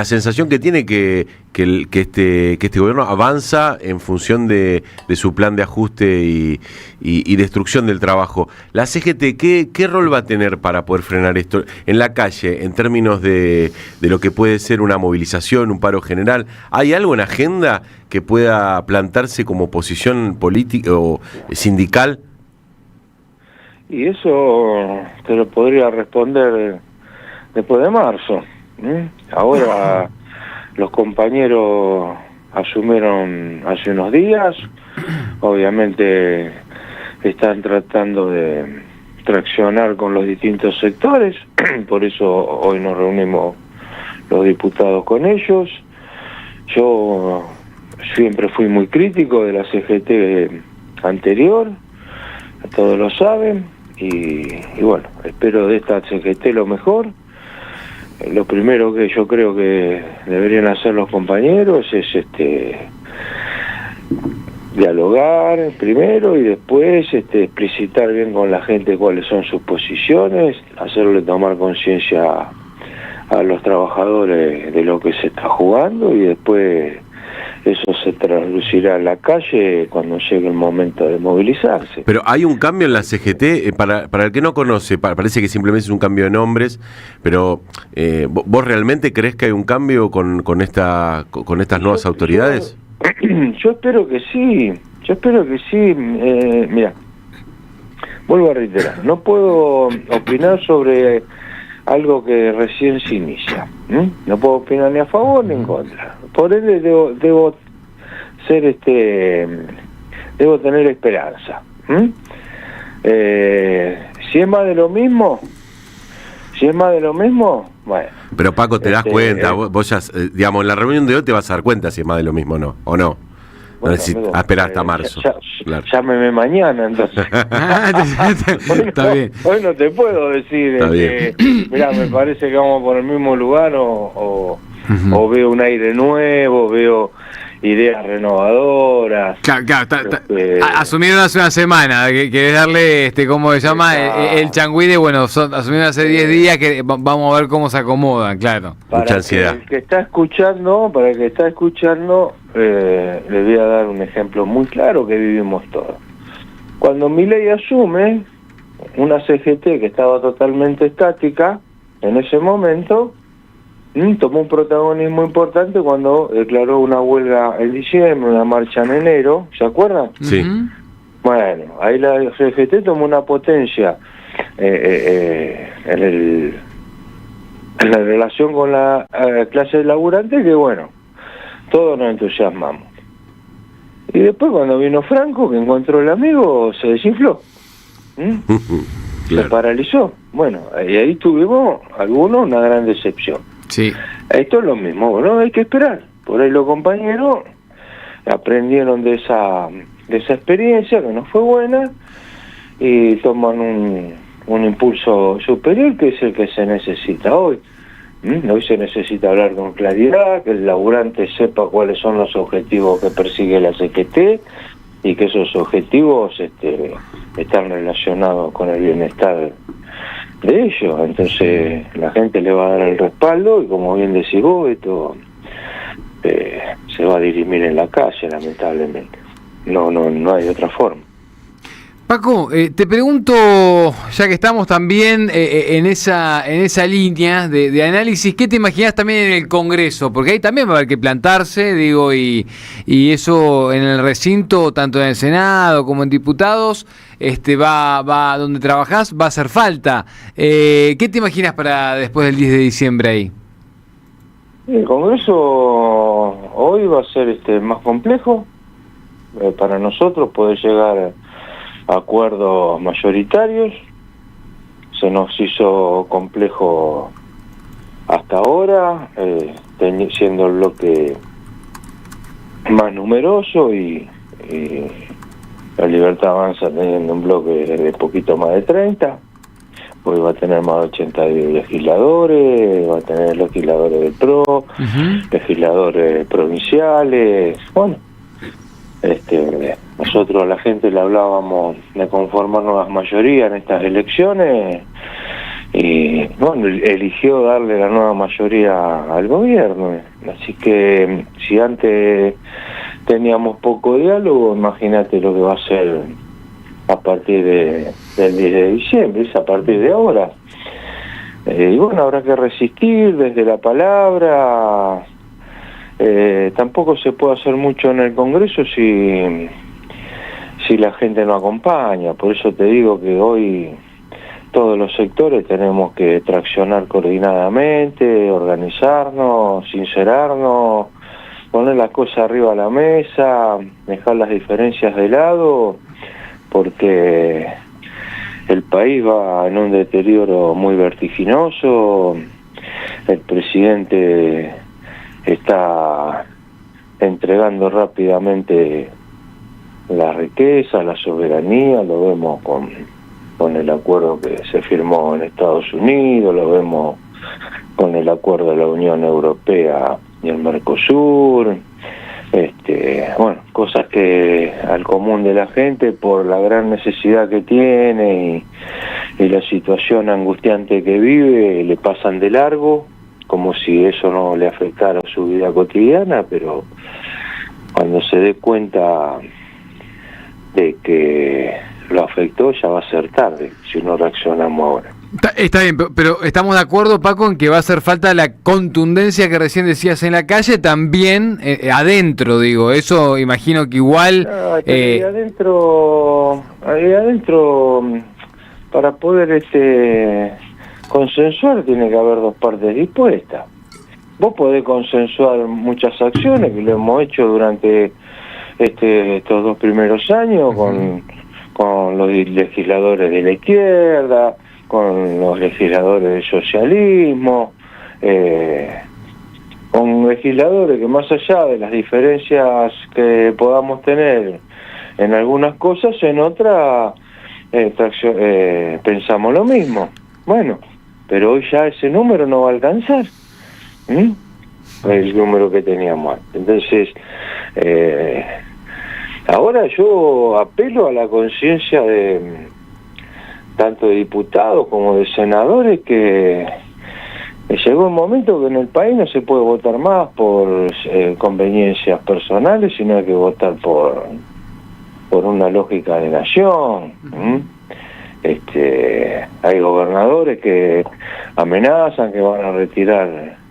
sensación que tiene que este gobierno avanza en función de su plan de ajuste y destrucción del trabajo. La CGT, ¿qué rol va a tener para poder frenar esto en la calle, en términos de lo que puede ser una movilización, un paro general? ¿Hay algo en agenda que pueda plantarse como posición política o sindical? Y eso te lo podría responder después de marzo. Ahora los compañeros asumieron hace unos días, obviamente están tratando de traccionar con los distintos sectores, por eso hoy nos reunimos los diputados con ellos. Yo siempre fui muy crítico de la CGT anterior, todos lo saben, y bueno, espero de esta CGT lo mejor. Lo primero que yo creo que deberían hacer los compañeros es dialogar primero y después explicitar bien con la gente cuáles son sus posiciones, hacerle tomar conciencia a los trabajadores de lo que se está jugando, y después eso se traducirá en la calle cuando llegue el momento de movilizarse. Pero hay un cambio en la CGT, para el que no conoce, parece que simplemente es un cambio de nombres, pero ¿vos realmente crees que hay un cambio con estas nuevas autoridades? Yo espero que sí, mira, vuelvo a reiterar, no puedo opinar sobre algo que recién se inicia, no puedo opinar ni a favor ni en contra, por ende debo ser debo tener esperanza. Si es más de lo mismo, bueno. Pero Paco, te das cuenta, vos ya, digamos, en la reunión de hoy te vas a dar cuenta si es más de lo mismo o no, ¿o no? Bueno, esperar hasta marzo. Claro. Llámeme mañana, entonces. Está bien. Hoy no te puedo decir, mirá, me parece que vamos por el mismo lugar, o veo un aire nuevo, veo ideas renovadoras. Claro, asumieron hace una semana, que es darle, ¿cómo se llama? El changüí de, bueno, asumieron hace 10 días, que vamos a ver cómo se acomodan, claro. Mucha ansiedad. Para el que está escuchando, les voy a dar un ejemplo muy claro que vivimos todos. Cuando Milei asume, una CGT que estaba totalmente estática, en ese momento, tomó un protagonismo importante cuando declaró una huelga en diciembre, una marcha en enero, ¿se acuerdan? Sí. Bueno, ahí la CGT tomó una potencia en la relación con la clase laburante, que bueno, todos nos entusiasmamos. Y después cuando vino Franco, que encontró el amigo, se desinfló. Claro. Se paralizó. Bueno, y ahí tuvimos algunos una gran decepción. Sí. Esto es lo mismo, ¿no? Hay que esperar. Por ahí los compañeros aprendieron de esa experiencia que no fue buena y toman un impulso superior, que es el que se necesita hoy. Hoy se necesita hablar con claridad, que el laburante sepa cuáles son los objetivos que persigue la CGT y que esos objetivos están relacionados con el bienestar de ellos. Entonces la gente le va a dar el respaldo y, como bien decís vos, esto se va a dirimir en la calle, lamentablemente. No hay otra forma. Paco, te pregunto, ya que estamos también en esa línea de análisis, ¿qué te imaginas también en el Congreso? Porque ahí también va a haber que plantarse, digo, y eso en el recinto, tanto en el Senado como en diputados, va donde trabajás, va a hacer falta. ¿Qué te imaginas para después del 10 de diciembre ahí? El Congreso hoy va a ser más complejo para nosotros poder llegar a acuerdos mayoritarios. Se nos hizo complejo hasta ahora, siendo el bloque más numeroso y la Libertad Avanza teniendo un bloque de poquito más de 30. Hoy va a tener más de 80 legisladores, va a tener legisladores del PRO, legisladores provinciales. Bueno, nosotros a la gente le hablábamos de conformar nuevas mayorías en estas elecciones y bueno, eligió darle la nueva mayoría al gobierno. Así que si antes teníamos poco diálogo, imagínate lo que va a ser a partir del 10 de diciembre, es a partir de ahora. Y bueno, habrá que resistir desde la palabra. Tampoco se puede hacer mucho en el Congreso si la gente no acompaña. Por eso te digo que hoy todos los sectores tenemos que traccionar coordinadamente, organizarnos, sincerarnos, poner las cosas arriba de la mesa, dejar las diferencias de lado, porque el país va en un deterioro muy vertiginoso, el presidente está entregando rápidamente la riqueza, la soberanía, lo vemos con el acuerdo que se firmó en Estados Unidos, lo vemos con el acuerdo de la Unión Europea y el Mercosur, bueno, cosas que al común de la gente, por la gran necesidad que tiene y la situación angustiante que vive, le pasan de largo, como si eso no le afectara a su vida cotidiana, pero cuando se dé cuenta de que lo afectó, ya va a ser tarde, si no reaccionamos ahora. Está bien, pero estamos de acuerdo, Paco, en que va a hacer falta la contundencia que recién decías en la calle, también adentro, digo, eso imagino que igual... ahí adentro, para poder consensuar, tiene que haber dos partes dispuestas. Vos podés consensuar muchas acciones, que lo hemos hecho durante estos 2 primeros años, con los legisladores de la izquierda, con los legisladores del socialismo, con legisladores que más allá de las diferencias que podamos tener en algunas cosas, en otras pensamos lo mismo. Bueno, pero hoy ya ese número no va a alcanzar el número que teníamos antes. Entonces, ahora yo apelo a la conciencia de tanto de diputados como de senadores que llegó un momento que en el país no se puede votar más por conveniencias personales, sino hay que votar por una lógica de nación. Hay gobernadores que amenazan que van a retirar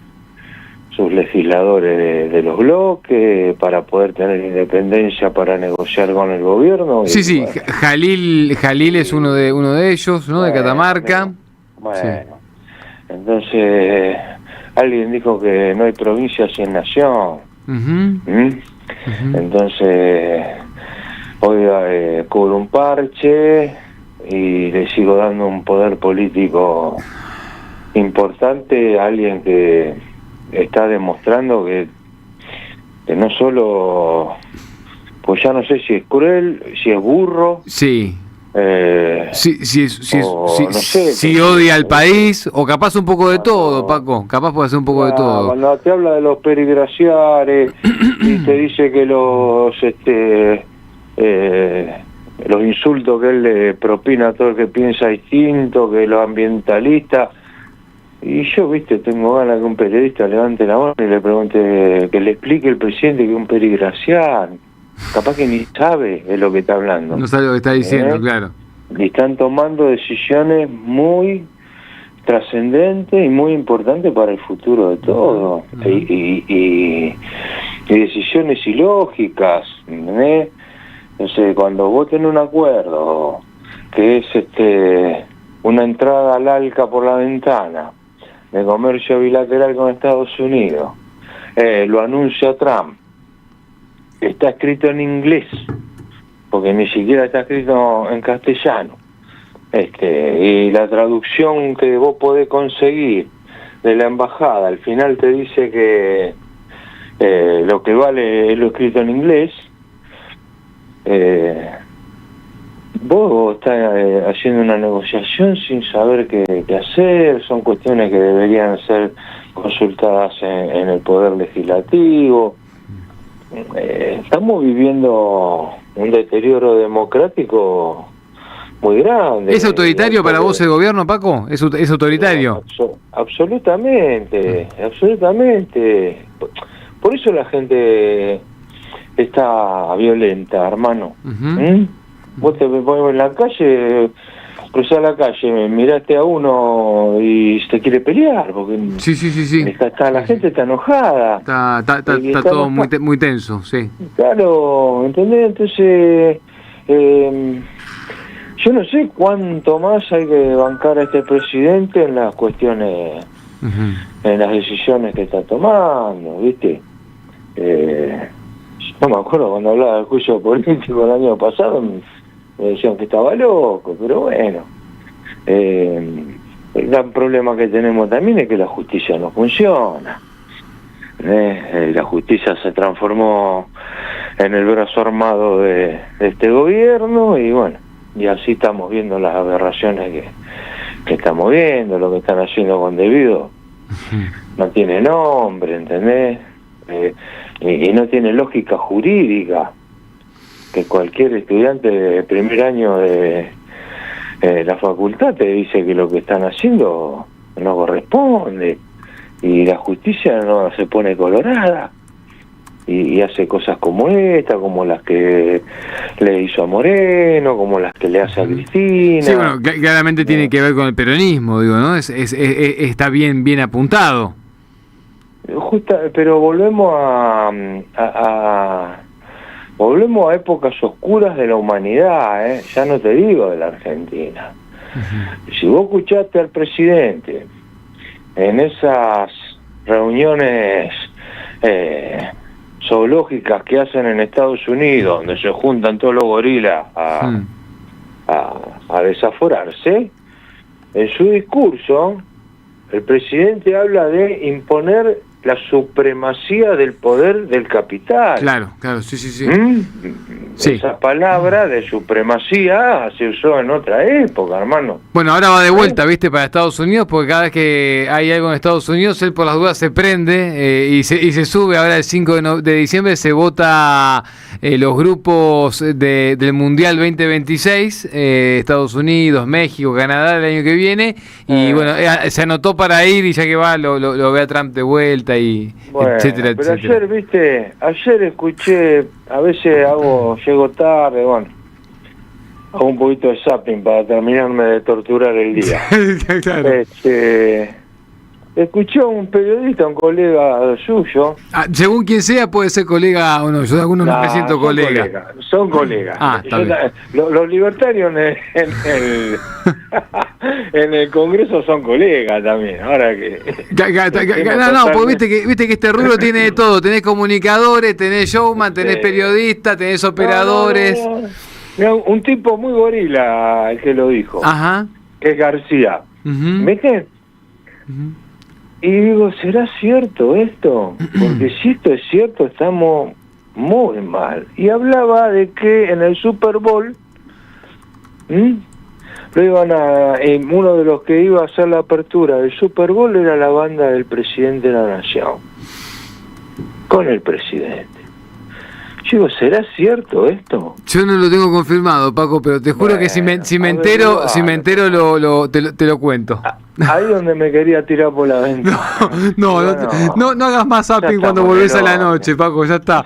sus legisladores de los bloques para poder tener independencia para negociar con el gobierno. Sí, bueno. Jalil es uno de ellos, ¿no? De Catamarca. Bueno, entonces alguien dijo que no hay provincia sin nación. Entonces hoy cubro un parche y le sigo dando un poder político importante a alguien que está demostrando que no solo, pues ya no sé si es cruel, si es burro, si odia al país, o capaz un poco de todo, Paco, capaz puede hacer un poco de todo. Cuando te habla de los perigraciares y te dice que los insultos que él le propina a todo el que piensa distinto, que los ambientalistas. Y yo, tengo ganas que un periodista levante la mano y le pregunte, que le explique el presidente que es un perigracial. Capaz que ni sabe de lo que está hablando. No sabe lo que está diciendo, claro. Y están tomando decisiones muy trascendentes y muy importantes para el futuro de todo. Y decisiones ilógicas, Entonces, cuando vos tenés un acuerdo que es una entrada al ALCA por la ventana, de comercio bilateral con Estados Unidos, lo anuncia Trump, está escrito en inglés, porque ni siquiera está escrito en castellano, y la traducción que vos podés conseguir de la embajada, al final te dice que lo que vale es lo escrito en inglés. Vos estás haciendo una negociación sin saber qué hacer, son cuestiones que deberían ser consultadas en el Poder Legislativo. Estamos viviendo un deterioro democrático muy grande. ¿Es autoritario para vos el gobierno, Paco? ¿Es autoritario? Absolutamente, absolutamente. Por eso la gente está violenta, hermano. Vos te pones en la calle, cruzás la calle, miraste a uno y te quiere pelear, porque la gente está enojada. Está todo muy tenso, sí. Claro, ¿entendés? Entonces, yo no sé cuánto más hay que bancar a este presidente en las cuestiones, en las decisiones que está tomando, ¿viste? No me acuerdo cuando hablaba del juicio político el año pasado, me decían que estaba loco, pero bueno, El gran problema que tenemos también es que la justicia no funciona. La justicia se transformó en el brazo armado de este gobierno y bueno, y así estamos viendo las aberraciones que estamos viendo, lo que están haciendo con Debido. No tiene nombre, ¿entendés? Y no tiene lógica jurídica, que cualquier estudiante de primer año de la facultad te dice que lo que están haciendo no corresponde, y la justicia no se pone colorada y hace cosas como esta, como las que le hizo a Moreno, como las que le hace a Cristina. Sí, bueno, claramente tiene que ver con el peronismo, digo, ¿no? Está bien apuntado. Pero volvemos volvemos a épocas oscuras de la humanidad, ya no te digo de la Argentina. Si vos escuchaste al presidente en esas reuniones zoológicas que hacen en Estados Unidos, donde se juntan todos los gorilas a desaforarse, en su discurso el presidente habla de imponer la supremacía del poder del capital. Claro, sí. Sí. Esa palabra de supremacía se usó en otra época, hermano. Bueno, ahora va de vuelta, ¿viste? Para Estados Unidos, porque cada vez que hay algo en Estados Unidos, él por las dudas se prende y se sube. Ahora el 5 de diciembre se vota los grupos del Mundial 2026, Estados Unidos, México, Canadá el año que viene, y bueno, se anotó para ir y ya que va, lo ve a Trump de vuelta y bueno, etcétera. Pero ayer escuché, a veces llego tarde, bueno, hago un poquito de zapping para terminarme de torturar el día. Claro. Escuché a un periodista, un colega suyo. Según quien sea, puede ser colega o no. Yo de algunos no me siento colega. Son colegas. Los libertarios en el Congreso son colegas también. Ahora que. Porque viste que este rubro tiene de todo. Tenés comunicadores, tenés showman, tenés periodistas, tenés operadores. No. Un tipo muy gorila el que lo dijo. Ajá. Que es García. ¿Viste? Y digo, ¿será cierto esto? Porque si esto es cierto, estamos muy mal. Y hablaba de que en el Super Bowl, uno de los que iba a hacer la apertura del Super Bowl era la banda del presidente de la Nación. Con el presidente. Yo digo, ¿será cierto esto? Yo no lo tengo confirmado, Paco, pero te juro que si me entero te lo cuento. Ahí donde me quería tirar por la ventana. No hagas más zapping cuando volvés a la noche, Paco, ya está.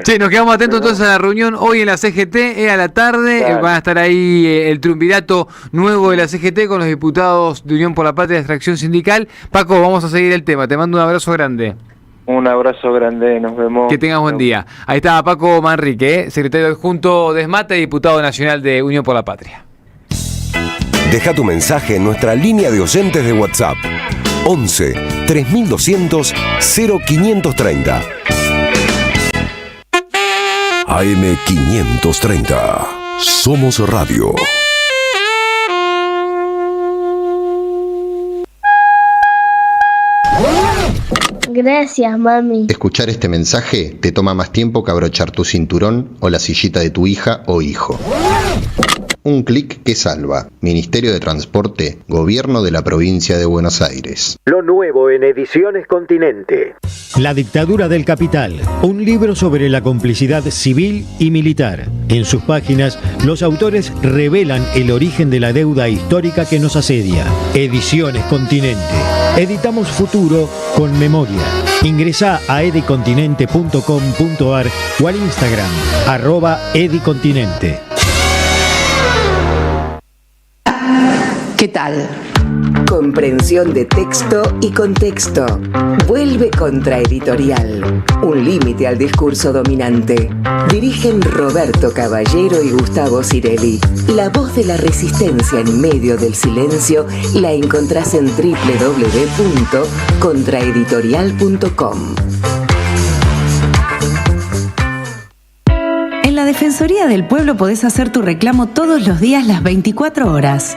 Che, nos quedamos atentos entonces a la reunión hoy en la CGT, a la tarde. Van a estar ahí el triunvirato nuevo de la CGT con los diputados de Unión por la Patria de Extracción Sindical. Paco, vamos a seguir el tema. Te mando un abrazo grande. Un abrazo grande, nos vemos. Que tengas buen día. Ahí está Paco Manrique, secretario adjunto de ESMATE y diputado nacional de Unión por la Patria. Deja tu mensaje en nuestra línea de oyentes de WhatsApp 11 3200 0530. AM 530. Somos Radio. Gracias, mami. Escuchar este mensaje te toma más tiempo que abrochar tu cinturón o la sillita de tu hija o hijo. Un clic que salva. Ministerio de Transporte, Gobierno de la Provincia de Buenos Aires. Lo nuevo en Ediciones Continente. La dictadura del capital, un libro sobre la complicidad civil y militar. En sus páginas, los autores revelan el origen de la deuda histórica que nos asedia. Ediciones Continente. Editamos futuro con memoria. Ingresá a edicontinente.com.ar o al Instagram @edicontinente. ¿Qué tal? Comprensión de texto y contexto. Vuelve Contraeditorial. Un límite al discurso dominante. Dirigen Roberto Caballero y Gustavo Cirelli. La voz de la resistencia en medio del silencio la encontrás en www.contraeditorial.com. En la Defensoría del Pueblo podés hacer tu reclamo todos los días las 24 horas.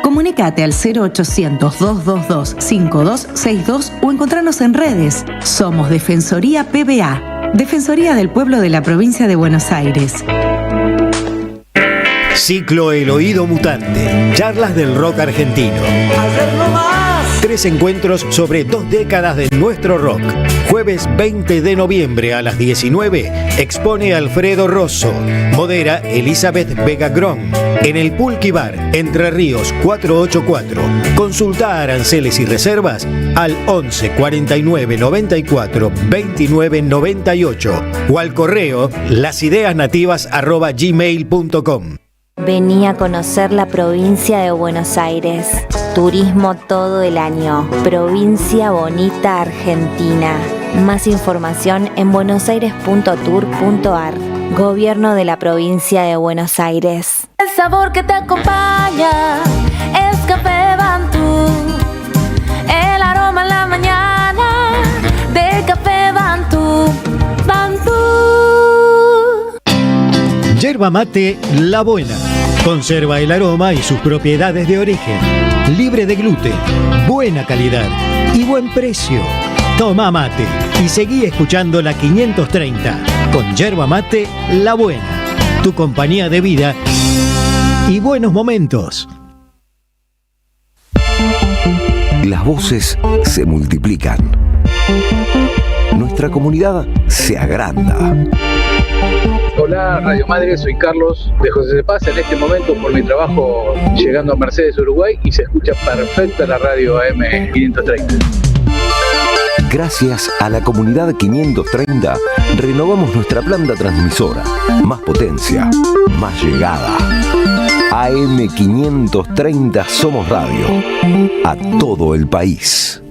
Comunícate al 0800-222-5262 o encontrarnos en redes. Somos Defensoría PBA, Defensoría del Pueblo de la Provincia de Buenos Aires. Ciclo El Oído Mutante. Charlas del rock argentino. 3 encuentros sobre 2 décadas de nuestro rock. Jueves 20 de noviembre a las 19, expone Alfredo Rosso. Modera Elizabeth Vega Grón. En el Pulqui Bar, Entre Ríos 484. Consulta aranceles y reservas al 11 49 94 29 98 o al correo lasideasnativas@gmail.com. Vení a conocer la provincia de Buenos Aires. Turismo todo el año. Provincia Bonita, Argentina. Más información en buenosaires.tour.ar. Gobierno de la provincia de Buenos Aires. El sabor que te acompaña es Café Bantú. El aroma en la mañana de Café Bantú. Bantú. Yerba mate La Buena. Conserva el aroma y sus propiedades de origen. Libre de gluten, buena calidad y buen precio. Toma mate y seguí escuchando la 530 con Yerba Mate La Buena. Tu compañía de vida y buenos momentos. Las voces se multiplican. Nuestra comunidad se agranda. Hola Radio Madre, soy Carlos de José de Paz. En este momento por mi trabajo llegando a Mercedes, Uruguay, y se escucha perfecta la radio AM 530. Gracias a la comunidad 530 renovamos nuestra planta transmisora. Más potencia, más llegada. AM 530 Somos Radio. A todo el país.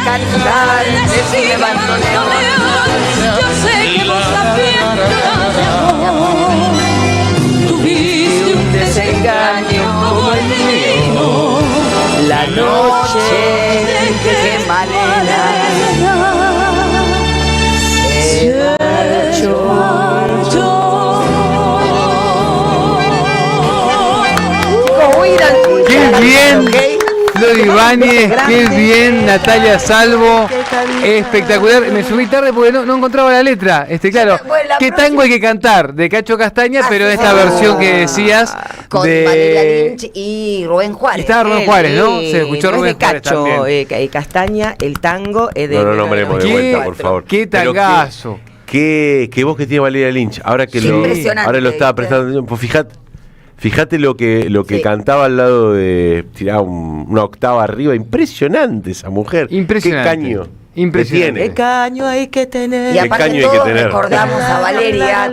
Cantar, decirle bandoneón. Yo sé que vos también. que Malena se marchó. ¡Qué bien! Flor Ibáñez, qué bien, Natalia Salvo, espectacular. Me subí tarde porque no encontraba la letra. Claro, ¿qué tango hay que cantar? De Cacho Castaña, pero esta versión que decías con de Valeria Lynch y Rubén Juárez. Estaba Rubén Juárez, ¿no? Se escuchó no Rubén es de Juárez Cacho, también. Castaña, el tango es de... No nombremos de vuelta, por favor. ¡Qué tangazo! Qué voz que tiene Valeria Lynch. Ahora que lo estaba prestando atención, pues fíjate lo que cantaba al lado de... Tiraba una octava arriba. Impresionante esa mujer. Impresionante. Qué caño. Impresionante. ¿Qué caño hay que tener? Y aparte todos recordamos a Valeria,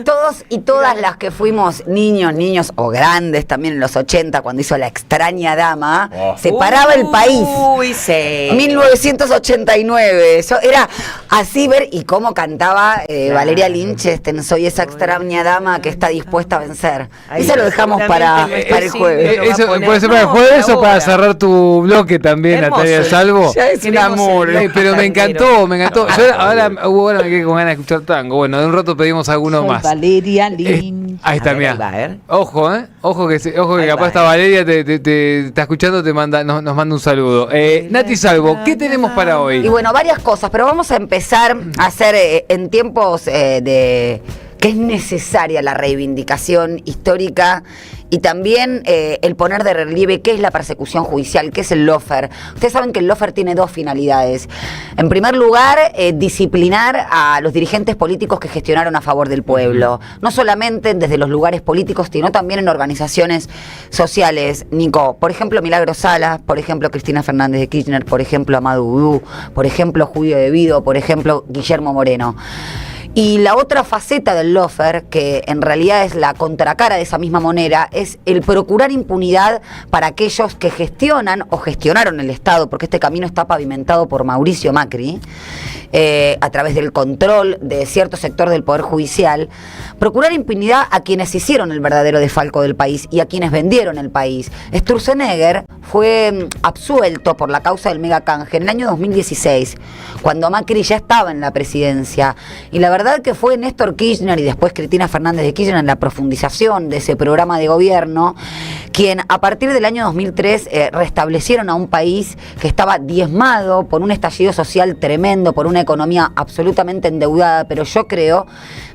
todos y todas las que fuimos niños o grandes también en los 80 cuando hizo La extraña dama, se paraba el país. Uy, sí. 1989, eso era así ver y cómo cantaba Valeria Lynch, Soy esa extraña dama que está dispuesta a vencer. Eso lo dejamos para el jueves. Eso puede ser para el jueves o para cerrar tu bloque también, Natalia Salvo. Ya es un amor. Pero me encantó. Yo ahora me quedé con ganas de escuchar tango. Bueno, de un rato pedimos alguno más. Valeria Lynch. Ahí está, mira. Ojo que capaz esta Valeria te está escuchando, nos manda un saludo. Nati Salvo, ¿qué tenemos para hoy? Y bueno, varias cosas, pero vamos a empezar a hacer en tiempos que es necesaria la reivindicación histórica y también el poner de relieve qué es la persecución judicial, qué es el lawfare. Ustedes saben que el lawfare tiene dos finalidades. En primer lugar, disciplinar a los dirigentes políticos que gestionaron a favor del pueblo. No solamente desde los lugares políticos, sino también en organizaciones sociales, Nico. Por ejemplo, Milagro Sala, por ejemplo, Cristina Fernández de Kirchner, por ejemplo, Amadou Oudou, por ejemplo, Julio De Vido, por ejemplo, Guillermo Moreno. Y la otra faceta del lawfare, que en realidad es la contracara de esa misma moneda, es el procurar impunidad para aquellos que gestionan o gestionaron el Estado, porque este camino está pavimentado por Mauricio Macri, a través del control de cierto sector del Poder Judicial, procurar impunidad a quienes hicieron el verdadero desfalco del país y a quienes vendieron el país. Sturzenegger fue absuelto por la causa del megacanje en el año 2016, cuando Macri ya estaba en la presidencia, y la verdad que fue Néstor Kirchner y después Cristina Fernández de Kirchner en la profundización de ese programa de gobierno, quien a partir del año 2003 restablecieron a un país que estaba diezmado por un estallido social tremendo, por una economía absolutamente endeudada, pero yo creo,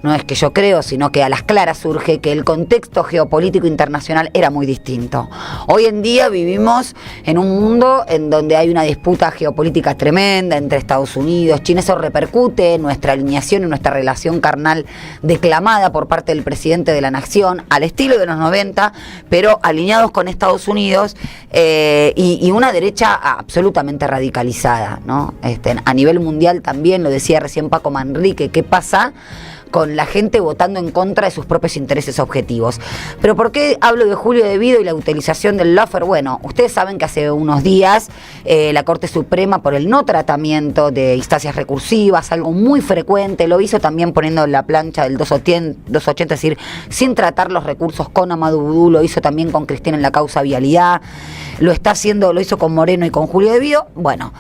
no es que yo creo, sino que a las claras surge que el contexto geopolítico internacional era muy distinto. Hoy en día vivimos en un mundo en donde hay una disputa geopolítica tremenda entre Estados Unidos, China. Eso repercute en nuestra alineación y nuestra relación carnal declamada por parte del presidente de la nación, al estilo de los 90, pero alineados con Estados Unidos, y una derecha absolutamente radicalizada, ¿no? A nivel mundial también, lo decía recién Paco Manrique, ¿qué pasa con la gente votando en contra de sus propios intereses objetivos? Pero ¿por qué hablo de Julio De Vido y la utilización del lawfare? Bueno, ustedes saben que hace unos días la Corte Suprema, por el no tratamiento de instancias recursivas, algo muy frecuente, lo hizo también poniendo en la plancha del 280, es decir, sin tratar los recursos con Amadou Oudou, lo hizo también con Cristina en la causa Vialidad, lo hizo con Moreno y con Julio De Vido. Bueno,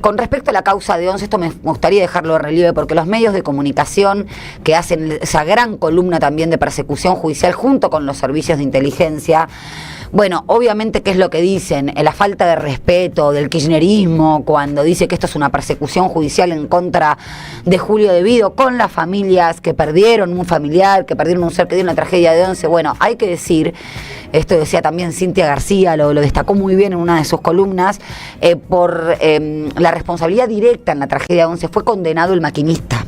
con respecto a la causa de Once, esto me gustaría dejarlo de relieve porque los medios de comunicación que hacen esa gran columna también de persecución judicial junto con los servicios de inteligencia, bueno, obviamente, ¿qué es lo que dicen? La falta de respeto del kirchnerismo cuando dice que esto es una persecución judicial en contra de Julio De Vido con las familias que perdieron un familiar, que perdieron un ser querido en la tragedia de Once. Bueno, hay que decir, esto decía también Cintia García, lo destacó muy bien en una de sus columnas, por la responsabilidad directa en la tragedia de Once fue condenado el maquinista.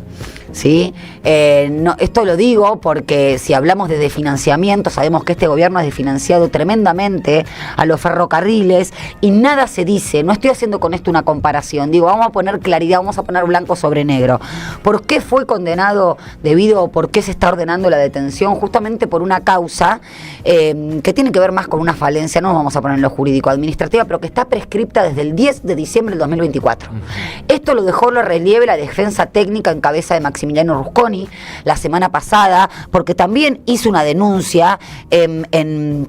¿Sí? Esto lo digo porque si hablamos de desfinanciamiento, sabemos que este gobierno ha desfinanciado tremendamente a los ferrocarriles y nada se dice. No estoy haciendo con esto una comparación, digo, vamos a poner claridad, vamos a poner blanco sobre negro. ¿Por qué fue condenado debido o por qué se está ordenando la detención? Justamente por una causa que tiene que ver más con una falencia, no nos vamos a poner en lo jurídico, administrativa, pero que está prescripta desde el 10 de diciembre del 2024. Esto lo dejó en relieve la defensa técnica en cabeza de Maximiliano Rusconi la semana pasada, porque también hizo una denuncia en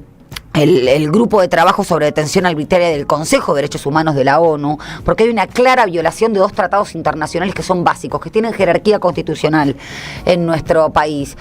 el grupo de trabajo sobre detención arbitraria del Consejo de Derechos Humanos de la ONU, porque hay una clara violación de 2 tratados internacionales que son básicos, que tienen jerarquía constitucional en nuestro país.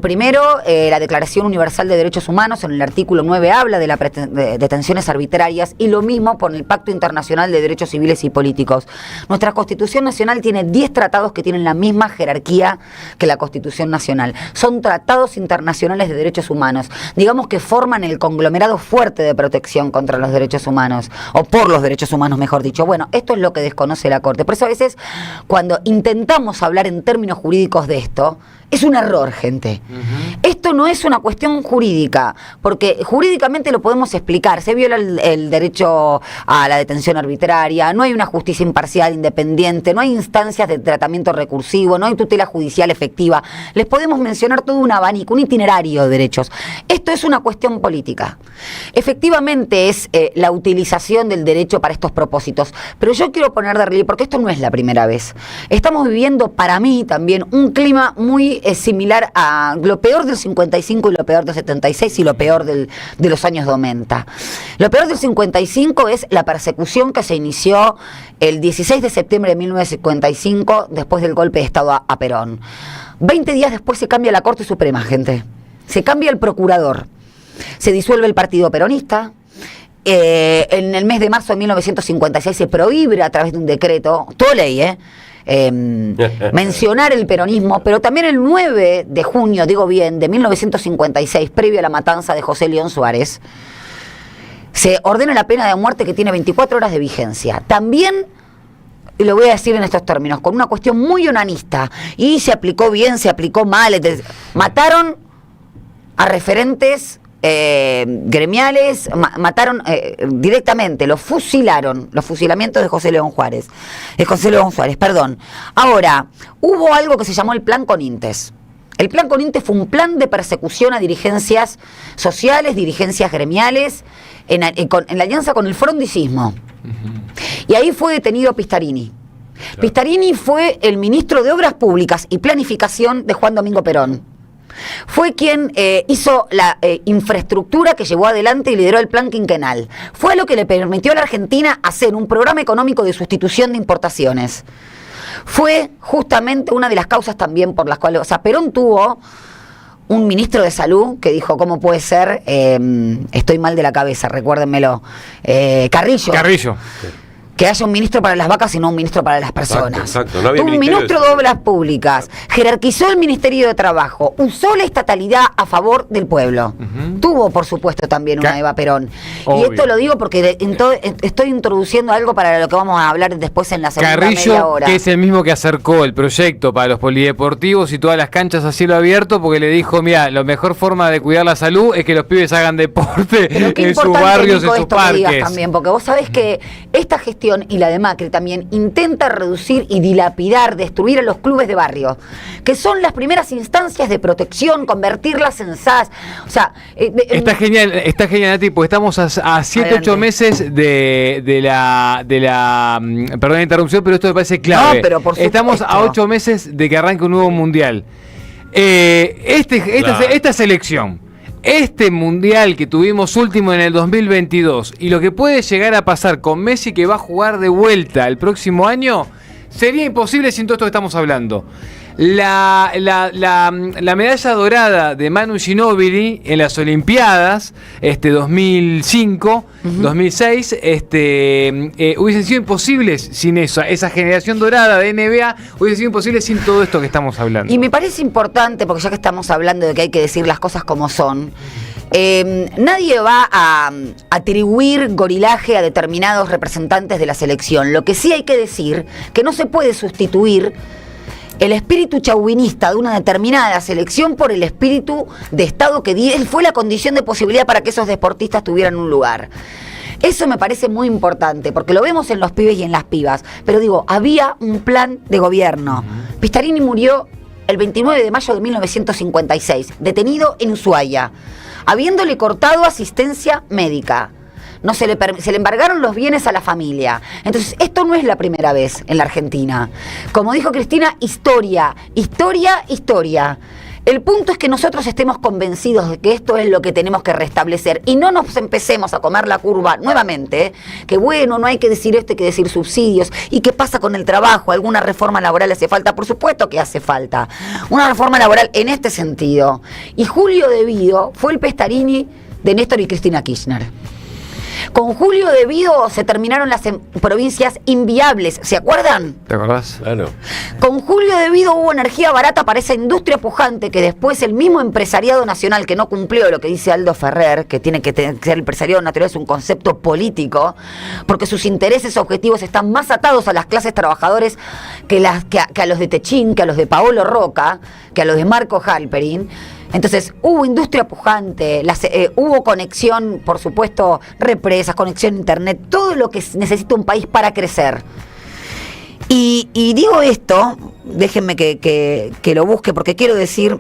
Primero, la Declaración Universal de Derechos Humanos, en el artículo 9 habla de las detenciones arbitrarias, y lo mismo por el Pacto Internacional de Derechos Civiles y Políticos. Nuestra Constitución Nacional tiene 10 tratados que tienen la misma jerarquía que la Constitución Nacional. Son tratados internacionales de derechos humanos, digamos que forman el conglomerado fuerte de protección contra los derechos humanos, o por los derechos humanos, mejor dicho. Bueno, esto es lo que desconoce la Corte. Por eso a veces, cuando intentamos hablar en términos jurídicos de esto, es un error, gente. Esto no es una cuestión jurídica, porque jurídicamente lo podemos explicar. Se viola el derecho a la detención arbitraria, no hay una justicia imparcial, independiente, no hay instancias de tratamiento recursivo, no hay tutela judicial efectiva. Les podemos mencionar todo un abanico, un itinerario de derechos. Esto es una cuestión política. Efectivamente es la utilización del derecho para estos propósitos, pero yo quiero poner de relieve, porque esto no es la primera vez. Estamos viviendo, para mí también, un clima muy similar a lo peor del 55 y lo peor del 76 y lo peor de los años 90. Lo peor del 55 es la persecución que se inició el 16 de septiembre de 1955 después del golpe de Estado a Perón. 20 días después se cambia la Corte Suprema, gente. Se cambia el procurador. Se disuelve el Partido Peronista. En el mes de marzo de 1956 se prohíbe a través de un decreto, toda ley, mencionar el peronismo, pero también el 9 de junio, digo bien, de 1956, previo a la matanza de José León Suárez, se ordena la pena de muerte que tiene 24 horas de vigencia. También, y lo voy a decir en estos términos, con una cuestión muy onanista, y se aplicó bien, se aplicó mal, mataron a referentes gremiales, mataron directamente, los fusilaron, los fusilamientos de José León Suárez, perdón. Ahora, hubo algo que se llamó el Plan Conintes. El Plan Conintes fue un plan de persecución a dirigencias sociales, dirigencias gremiales, en la alianza con el frondicismo. Y ahí fue detenido Pistarini. Claro. Pistarini fue el ministro de Obras Públicas y Planificación de Juan Domingo Perón. Fue quien hizo la infraestructura que llevó adelante y lideró el plan quinquenal. Fue lo que le permitió a la Argentina hacer un programa económico de sustitución de importaciones. Fue justamente una de las causas también por las cuales, o sea, Perón tuvo un ministro de salud que dijo, ¿cómo puede ser? Estoy mal de la cabeza, recuérdenmelo. Carrillo. Sí. Que haya un ministro para las vacas y no un ministro para las personas. Exacto. No había un ministro de Obras Públicas, jerarquizó el Ministerio de Trabajo, usó la estatalidad a favor del pueblo. Tuvo, por supuesto, también una Eva Perón. Obvio. Y esto lo digo porque estoy introduciendo algo para lo que vamos a hablar después en la segunda media hora. Que es el mismo que acercó el proyecto para los polideportivos y todas las canchas a cielo abierto, porque le dijo, mira, la mejor forma de cuidar la salud es que los pibes hagan deporte en sus barrios, en sus parques. También, porque vos sabés que esta gestión y la de Macri también intenta reducir y dilapidar, destruir a los clubes de barrio, que son las primeras instancias de protección, convertirlas en SAS. O sea, está genial, Nati, porque estamos a 7-8 meses de la perdón la interrupción, pero esto me parece clave. No, pero por supuesto. Estamos a 8 meses de que arranque un nuevo mundial. Esta selección, este mundial que tuvimos último en el 2022 y lo que puede llegar a pasar con Messi, que va a jugar de vuelta el próximo año, sería imposible sin todo esto que estamos hablando. La medalla dorada de Manu Ginóbili en las Olimpiadas 2005, 2006 hubiesen sido imposibles sin eso. Esa generación dorada de NBA hubiese sido imposible sin todo esto que estamos hablando. Y me parece importante, porque ya que estamos hablando de que hay que decir las cosas como son, nadie va a atribuir gorilaje a determinados representantes de la selección. Lo que sí hay que decir, que no se puede sustituir el espíritu chauvinista de una determinada selección por el espíritu de Estado que fue la condición de posibilidad para que esos deportistas tuvieran un lugar. Eso me parece muy importante, porque lo vemos en los pibes y en las pibas. Pero digo, había un plan de gobierno. Pistarini murió el 29 de mayo de 1956, detenido en Ushuaia, habiéndole cortado asistencia médica. No se le embargaron los bienes a la familia. Entonces, esto no es la primera vez en la Argentina. Como dijo Cristina, historia. El punto es que nosotros estemos convencidos de que esto es lo que tenemos que restablecer y no nos empecemos a comer la curva nuevamente, que bueno, no hay que decir esto, hay que decir subsidios. ¿Y qué pasa con el trabajo? ¿Alguna reforma laboral hace falta? Por supuesto que hace falta. Una reforma laboral en este sentido. Y Julio De Vido fue el Pestarini de Néstor y Cristina Kirchner. Con Julio De Vido se terminaron las provincias inviables, ¿se acuerdan? ¿Te acordás? Claro. Con Julio De Vido hubo energía barata para esa industria pujante que después el mismo empresariado nacional que no cumplió lo que dice Aldo Ferrer, que tiene que ser el empresariado nacional es un concepto político, porque sus intereses objetivos están más atados a las clases trabajadoras que a los de Techín, que a los de Paolo Roca, que a los de Marco Halperin. Entonces, hubo industria pujante, hubo conexión, por supuesto, represas, conexión a internet, todo lo que necesita un país para crecer. Y digo esto, déjenme que lo busque, porque quiero decir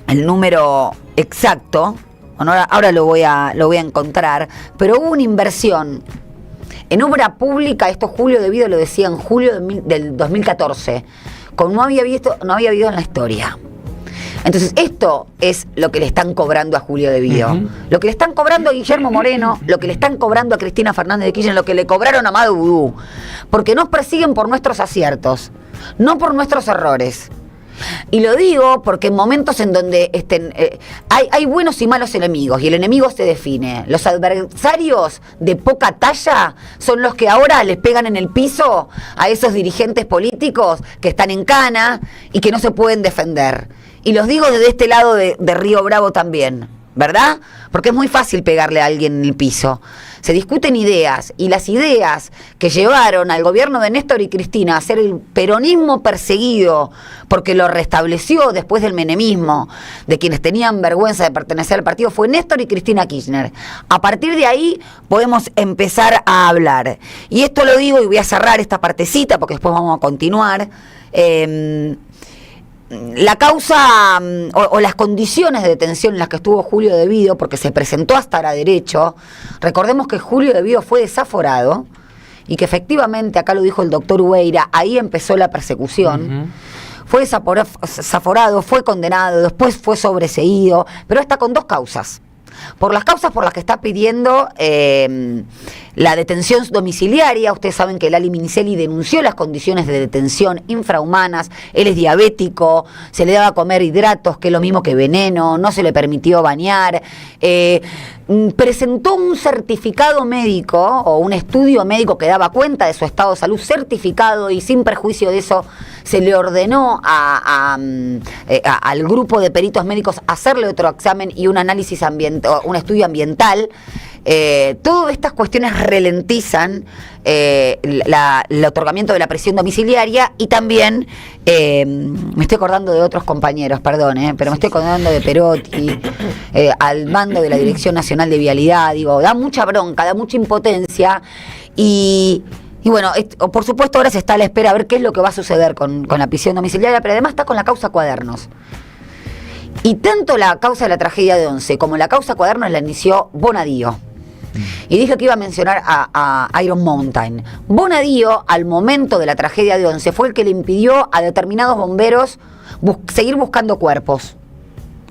el número exacto, ahora lo voy a encontrar, pero hubo una inversión en obra pública, esto Julio De Vido lo decía en julio del 2014, como no había habido en la historia. Entonces, esto es lo que le están cobrando a Julio De Vido. Uh-huh. Lo que le están cobrando a Guillermo Moreno, lo que le están cobrando a Cristina Fernández de Kirchner, lo que le cobraron a Amado Vudú. Porque nos persiguen por nuestros aciertos, no por nuestros errores. Y lo digo porque en momentos en donde hay buenos y malos enemigos, y el enemigo se define. Los adversarios de poca talla son los que ahora les pegan en el piso a esos dirigentes políticos que están en cana y que no se pueden defender. Y los digo desde este lado de Río Bravo también, ¿verdad? Porque es muy fácil pegarle a alguien en el piso. Se discuten ideas, y las ideas que llevaron al gobierno de Néstor y Cristina a ser el peronismo perseguido, porque lo restableció después del menemismo, de quienes tenían vergüenza de pertenecer al partido, fue Néstor y Cristina Kirchner. A partir de ahí podemos empezar a hablar. Y esto lo digo, y voy a cerrar esta partecita, porque después vamos a continuar. La causa o las condiciones de detención en las que estuvo Julio De Vido, porque se presentó hasta a derecho, recordemos que Julio De Vido fue desaforado y que efectivamente, acá lo dijo el doctor Ueira, ahí empezó la persecución. Uh-huh. Fue desaforado, fue condenado, después fue sobreseído, pero está con dos causas. Por las causas por las que está pidiendo la detención domiciliaria. Ustedes saben que Lali Miniceli denunció las condiciones de detención infrahumanas. Él es diabético, se le daba a comer hidratos, que es lo mismo que veneno, no se le permitió bañar. Presentó un certificado médico o un estudio médico que daba cuenta de su estado de salud certificado, y sin perjuicio de eso se le ordenó al grupo de peritos médicos hacerle otro examen y un análisis ambiental, un estudio ambiental. Todas estas cuestiones ralentizan el otorgamiento de la prisión domiciliaria, y también me estoy acordando de otros compañeros, perdón, pero me estoy acordando de Perotti, al mando de la Dirección Nacional de Vialidad. Digo, da mucha bronca, da mucha impotencia, y bueno, por supuesto ahora se está a la espera a ver qué es lo que va a suceder con la prisión domiciliaria, pero además está con la causa Cuadernos. Y tanto la causa de la tragedia de Once como la causa Cuadernos la inició Bonadío. Y dije que iba a mencionar a Iron Mountain. Bonadío, al momento de la tragedia de Once, fue el que le impidió a determinados bomberos seguir buscando cuerpos.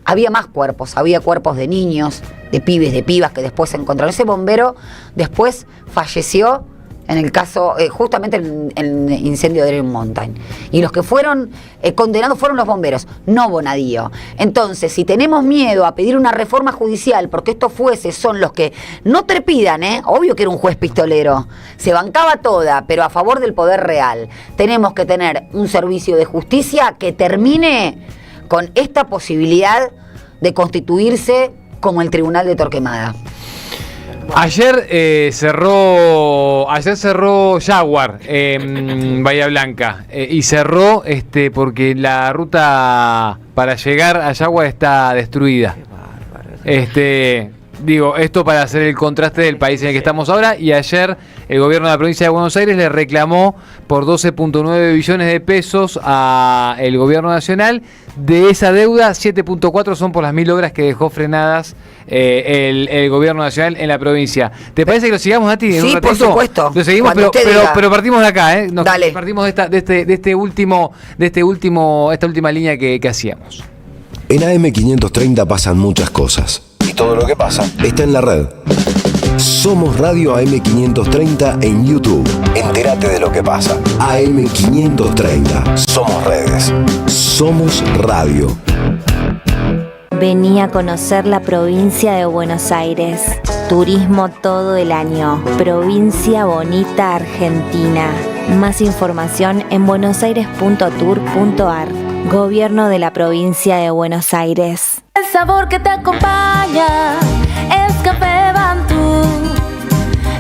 Había más cuerpos, había cuerpos de niños, de pibes, de pibas que después se encontraron. Ese bombero después falleció en el caso, justamente en el incendio de Iron Mountain. Y los que fueron condenados fueron los bomberos, no Bonadío. Entonces, si tenemos miedo a pedir una reforma judicial, porque estos jueces son los que no trepidan, obvio que era un juez pistolero, se bancaba toda, pero a favor del poder real. Tenemos que tener un servicio de justicia que termine con esta posibilidad de constituirse como el Tribunal de Torquemada. Ayer cerró Jaguar en Bahía Blanca, y cerró porque la ruta para llegar a Jaguar está destruida. Digo, esto para hacer el contraste del país en el que estamos ahora. Y ayer el gobierno de la provincia de Buenos Aires le reclamó por 12.9 billones de pesos al gobierno nacional. De esa deuda, 7.4 son por las 1.000 obras que dejó frenadas el gobierno nacional en la provincia. ¿Te parece que lo sigamos, Nati? Sí, por supuesto. Lo seguimos, pero partimos de acá, Partimos de esta última línea que hacíamos. En AM530 pasan muchas cosas. Y todo lo que pasa está en la red. Somos Radio AM530 en YouTube. Entérate de lo que pasa. AM530. Somos redes. Somos radio. Vení a conocer la provincia de Buenos Aires. Turismo todo el año. Provincia bonita Argentina. Más información en buenosaires.tour.ar. Gobierno de la provincia de Buenos Aires. El sabor que te acompaña es Café Bantú.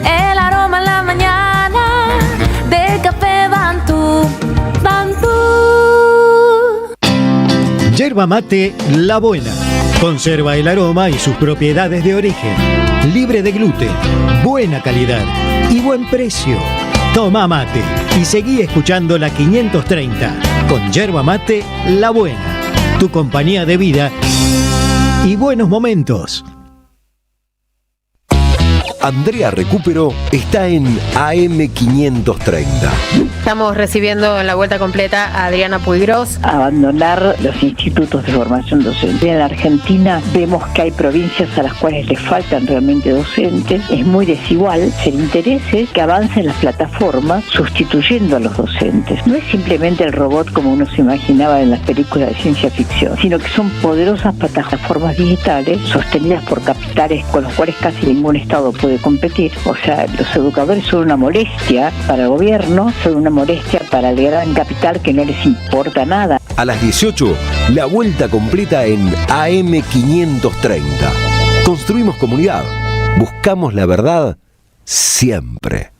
El aroma en la mañana de Café Bantú. Bantú. Yerba mate La Buena. Conserva el aroma y sus propiedades de origen. Libre de gluten, buena calidad y buen precio. Toma mate y seguí escuchando la 530 con Yerba Mate La Buena. Tu compañía de vida y buenos momentos. Andrea Recupero está en AM530. Estamos recibiendo en la vuelta completa a Adriana Puigros. Abandonar los institutos de formación docente. En la Argentina vemos que hay provincias a las cuales les faltan realmente docentes. Es muy desigual. El interés es que avancen las plataformas sustituyendo a los docentes. No es simplemente el robot como uno se imaginaba en las películas de ciencia ficción, sino que son poderosas plataformas digitales sostenidas por capitales con los cuales casi ningún Estado puede competir. O sea, los educadores son una molestia para el gobierno, son una molestia para el gran capital que no les importa nada. A las 18, la vuelta completa en AM530. Construimos comunidad. Buscamos la verdad siempre.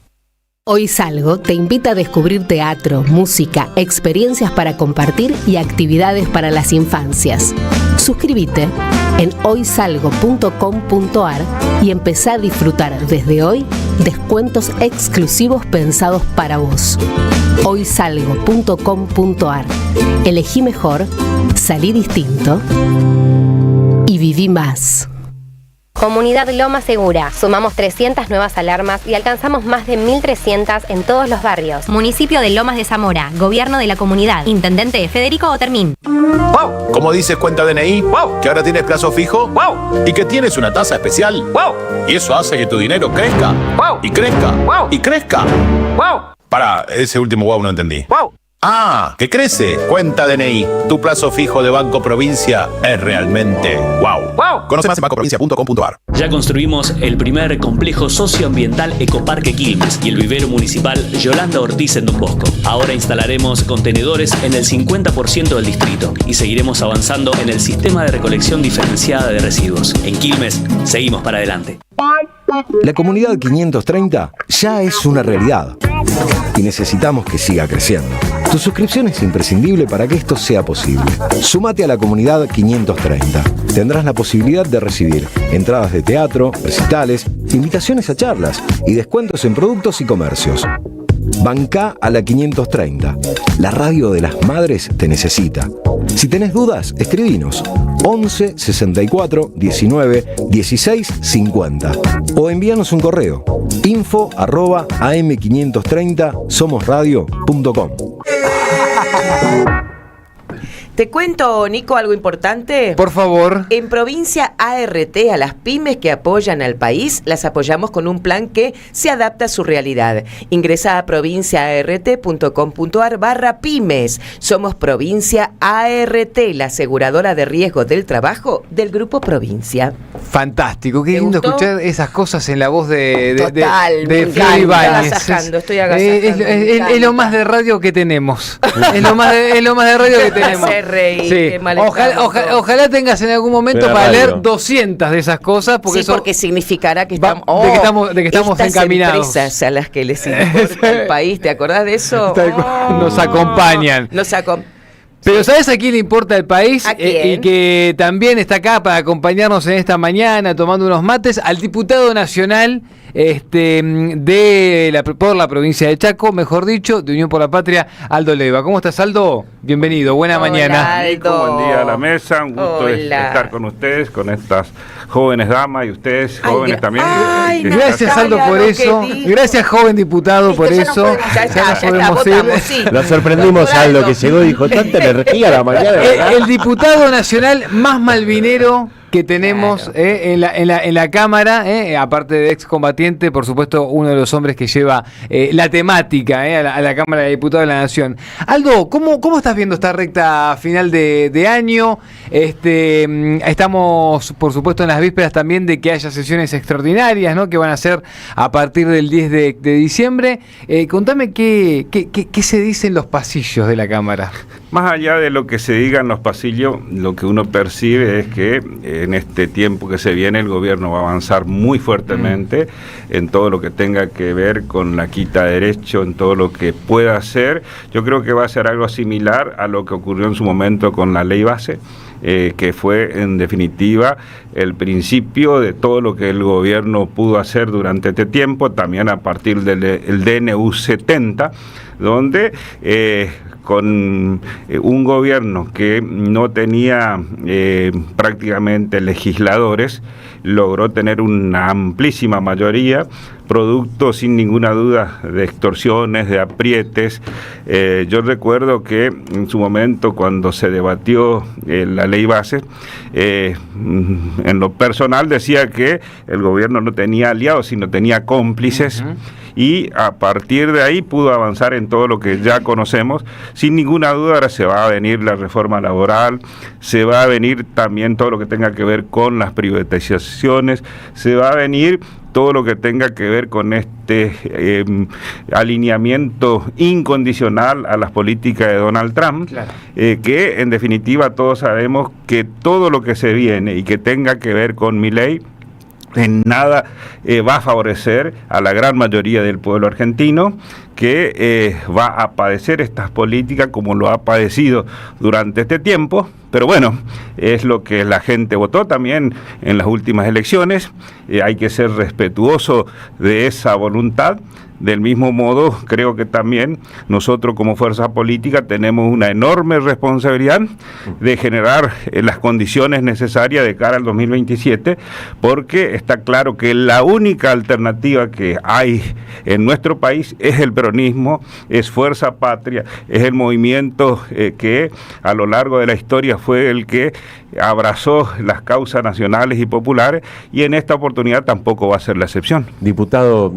Hoy Salgo te invita a descubrir teatro, música, experiencias para compartir y actividades para las infancias. Suscríbete en hoysalgo.com.ar y empezá a disfrutar desde hoy descuentos exclusivos pensados para vos. hoysalgo.com.ar. Elegí mejor, salí distinto y viví más. Comunidad Loma Segura. Sumamos 300 nuevas alarmas y alcanzamos más de 1.300 en todos los barrios. Municipio de Lomas de Zamora. Gobierno de la comunidad. Intendente Federico Otermín. ¡Wow! ¿Cómo dices cuenta DNI? ¡Wow! ¿Que ahora tienes plazo fijo? ¡Wow! ¿Y que tienes una tasa especial? ¡Wow! Y eso hace que tu dinero crezca. ¡Wow! Y crezca. ¡Wow! Y crezca. ¡Wow! Pará, ese último wow no entendí. ¡Wow! ¡Ah! ¡Que crece! Cuenta DNI. Tu plazo fijo de Banco Provincia es realmente wow. ¡Wow! Conoce más en bancoprovincia.com.ar. Ya construimos el primer complejo socioambiental Ecoparque Quilmes y el vivero municipal Yolanda Ortiz en Don Bosco. Ahora instalaremos contenedores en el 50% del distrito y seguiremos avanzando en el sistema de recolección diferenciada de residuos. En Quilmes, seguimos para adelante. La comunidad 530 ya es una realidad y necesitamos que siga creciendo. Tu suscripción es imprescindible para que esto sea posible. Súmate a la comunidad 530. Tendrás la posibilidad de recibir entradas de teatro, recitales, invitaciones a charlas y descuentos en productos y comercios. Bancá a la 530. La radio de las madres te necesita. Si tenés dudas, escribinos 11 64 19 16 50 o envíanos un correo info@am530somosradio.com. Te cuento, Nico, algo importante. Por favor. En Provincia ART, a las pymes que apoyan al país, las apoyamos con un plan que se adapta a su realidad. Ingresa a provinciaart.com.ar/pymes. Somos Provincia ART, la aseguradora de riesgo del trabajo del Grupo Provincia. Fantástico, qué lindo escuchar esas cosas en la voz de Flor Ibáñez. Estoy agasajando. Es lo más de radio que tenemos. es lo más de radio que tenemos. Reír, sí. Ojalá tengas en algún momento para leer 200 de esas cosas, porque sí, porque significará que estamos, de que estamos encaminados. Empresas a las que les importa el país, ¿te acordás de eso? Nos acompañan. Pero ¿sabes a quién le importa el país? Y que también está acá para acompañarnos en esta mañana tomando unos mates, al diputado nacional por la provincia de Chaco, mejor dicho, de Unión por la Patria, Aldo Leiva. ¿Cómo estás, Aldo? Bienvenido, buena mañana. Aldo. Buen día a la mesa, un gusto estar con ustedes, con estas jóvenes damas y ustedes jóvenes también. Gracias, Aldo, por eso. Gracias, joven diputado, por eso. Lo sorprendimos, Aldo, que llegó y dijo, tanta energía a la mañana. El diputado nacional más malvinero que tenemos en la Cámara, aparte de excombatiente, por supuesto, uno de los hombres que lleva la temática a la Cámara de Diputados de la Nación. Aldo, ¿cómo estás viendo esta recta final de año? Estamos, por supuesto, en las vísperas también de que haya sesiones extraordinarias, ¿no?, que van a ser a partir del 10 de diciembre. Contame qué se dice en los pasillos de la Cámara. Más allá de lo que se diga en los pasillos, lo que uno percibe es que en este tiempo que se viene el gobierno va a avanzar muy fuertemente en todo lo que tenga que ver con la quita de derecho, en todo lo que pueda hacer. Yo creo que va a ser algo similar a lo que ocurrió en su momento con la ley base, que fue en definitiva el principio de todo lo que el gobierno pudo hacer durante este tiempo, también a partir del DNU 70, donde con un gobierno que no tenía prácticamente legisladores, logró tener una amplísima mayoría, producto sin ninguna duda de extorsiones, de aprietes. Yo recuerdo que en su momento, cuando se debatió la ley base, en lo personal decía que el gobierno no tenía aliados, sino tenía cómplices. Y a partir de ahí pudo avanzar en todo lo que ya conocemos. Sin ninguna duda ahora se va a venir la reforma laboral, se va a venir también todo lo que tenga que ver con las privatizaciones, se va a venir todo lo que tenga que ver con este alineamiento incondicional a las políticas de Donald Trump, claro. Que en definitiva todos sabemos que todo lo que se viene y que tenga que ver con Milei en nada va a favorecer a la gran mayoría del pueblo argentino, que va a padecer estas políticas como lo ha padecido durante este tiempo. Pero bueno, es lo que la gente votó también en las últimas elecciones. Hay que ser respetuoso de esa voluntad. Del mismo modo, creo que también nosotros como fuerza política tenemos una enorme responsabilidad de generar las condiciones necesarias de cara al 2027, porque está claro que la única alternativa que hay en nuestro país es el peronismo, es Fuerza Patria, es el movimiento que a lo largo de la historia fue el que abrazó las causas nacionales y populares, y en esta oportunidad tampoco va a ser la excepción. Diputado,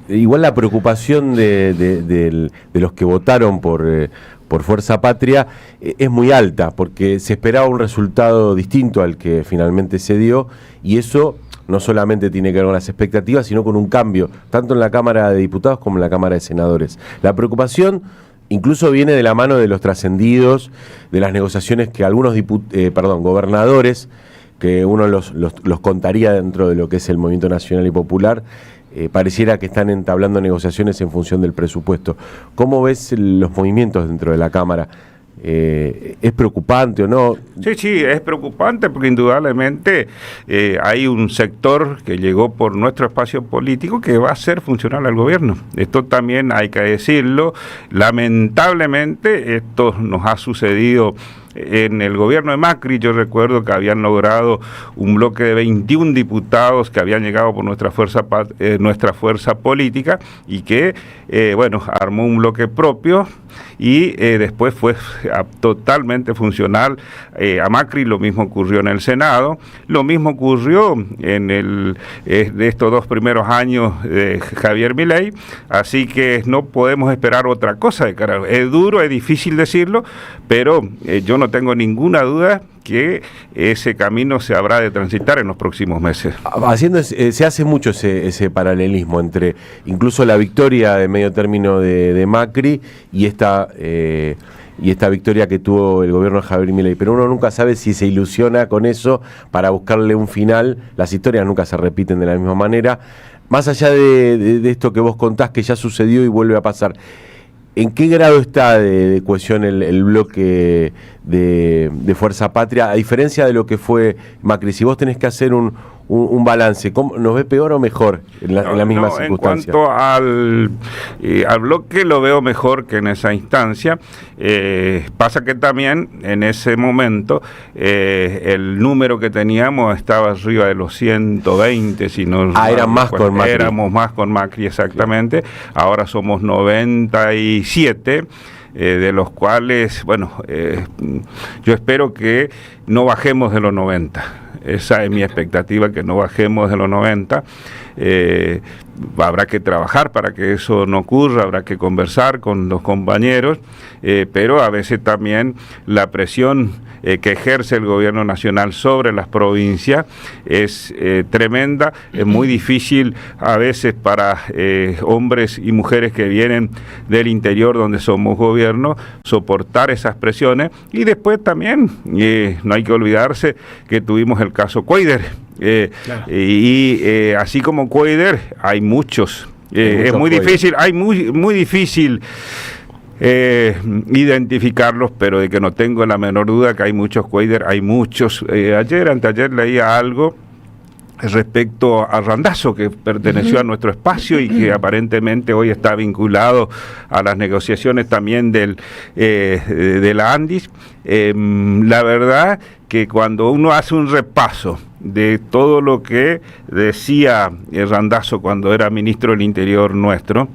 igual la preocupación de los que votaron por Fuerza Patria es muy alta, porque se esperaba un resultado distinto al que finalmente se dio, y eso no solamente tiene que ver con las expectativas, sino con un cambio, tanto en la Cámara de Diputados como en la Cámara de Senadores. La preocupación incluso viene de la mano de los trascendidos, de las negociaciones que algunos gobernadores, que uno los contaría dentro de lo que es el Movimiento Nacional y Popular, pareciera que están entablando negociaciones en función del presupuesto. ¿Cómo ves los movimientos dentro de la Cámara? ¿Es preocupante o no? Sí, es preocupante porque indudablemente hay un sector que llegó por nuestro espacio político que va a hacer funcional al gobierno. Esto también hay que decirlo. Lamentablemente esto nos ha sucedido en el gobierno de Macri. Yo recuerdo que habían logrado un bloque de 21 diputados que habían llegado por nuestra fuerza política, y que, armó un bloque propio, y después fue totalmente funcional a Macri. Lo mismo ocurrió en el Senado, lo mismo ocurrió en de estos 2 primeros años de Javier Milei, así que no podemos esperar otra cosa de cara. Es duro, es difícil decirlo, pero yo no tengo ninguna duda que ese camino se habrá de transitar en los próximos meses. Se hace mucho ese paralelismo entre incluso la victoria de medio término de Macri y esta victoria que tuvo el gobierno de Javier Milei, pero uno nunca sabe si se ilusiona con eso para buscarle un final. Las historias nunca se repiten de la misma manera. Más allá de esto que vos contás que ya sucedió y vuelve a pasar, ¿en qué grado está de cohesión el bloque de Fuerza Patria, a diferencia de lo que fue Macri? Si vos tenés que hacer un balance, ¿nos ves peor o mejor en la misma circunstancia? En cuanto al bloque, lo veo mejor que en esa instancia. Pasa que también en ese momento el número que teníamos estaba arriba de los 120, si no eran más con Macri. Éramos más con Macri, exactamente. Ahora somos 97. de los cuales, bueno, yo espero que no bajemos de los 90. Esa es mi expectativa, que no bajemos de los 90. Habrá que trabajar para que eso no ocurra, habrá que conversar con los compañeros, pero a veces también la presión que ejerce el gobierno nacional sobre las provincias es tremenda, es muy difícil a veces para hombres y mujeres que vienen del interior donde somos gobierno soportar esas presiones, y después también no hay que olvidarse que tuvimos el caso Cuéllar. Claro. Así como Cuéllar hay muchos, es muy difícil, muy difícil identificarlos, pero de que no tengo la menor duda que hay muchos Cuéllar, hay muchos. Anteayer leía algo respecto a Randazzo, que perteneció a nuestro espacio y que aparentemente hoy está vinculado a las negociaciones también de la Andis. La verdad que cuando uno hace un repaso de todo lo que decía Randazzo cuando era ministro del Interior nuestro,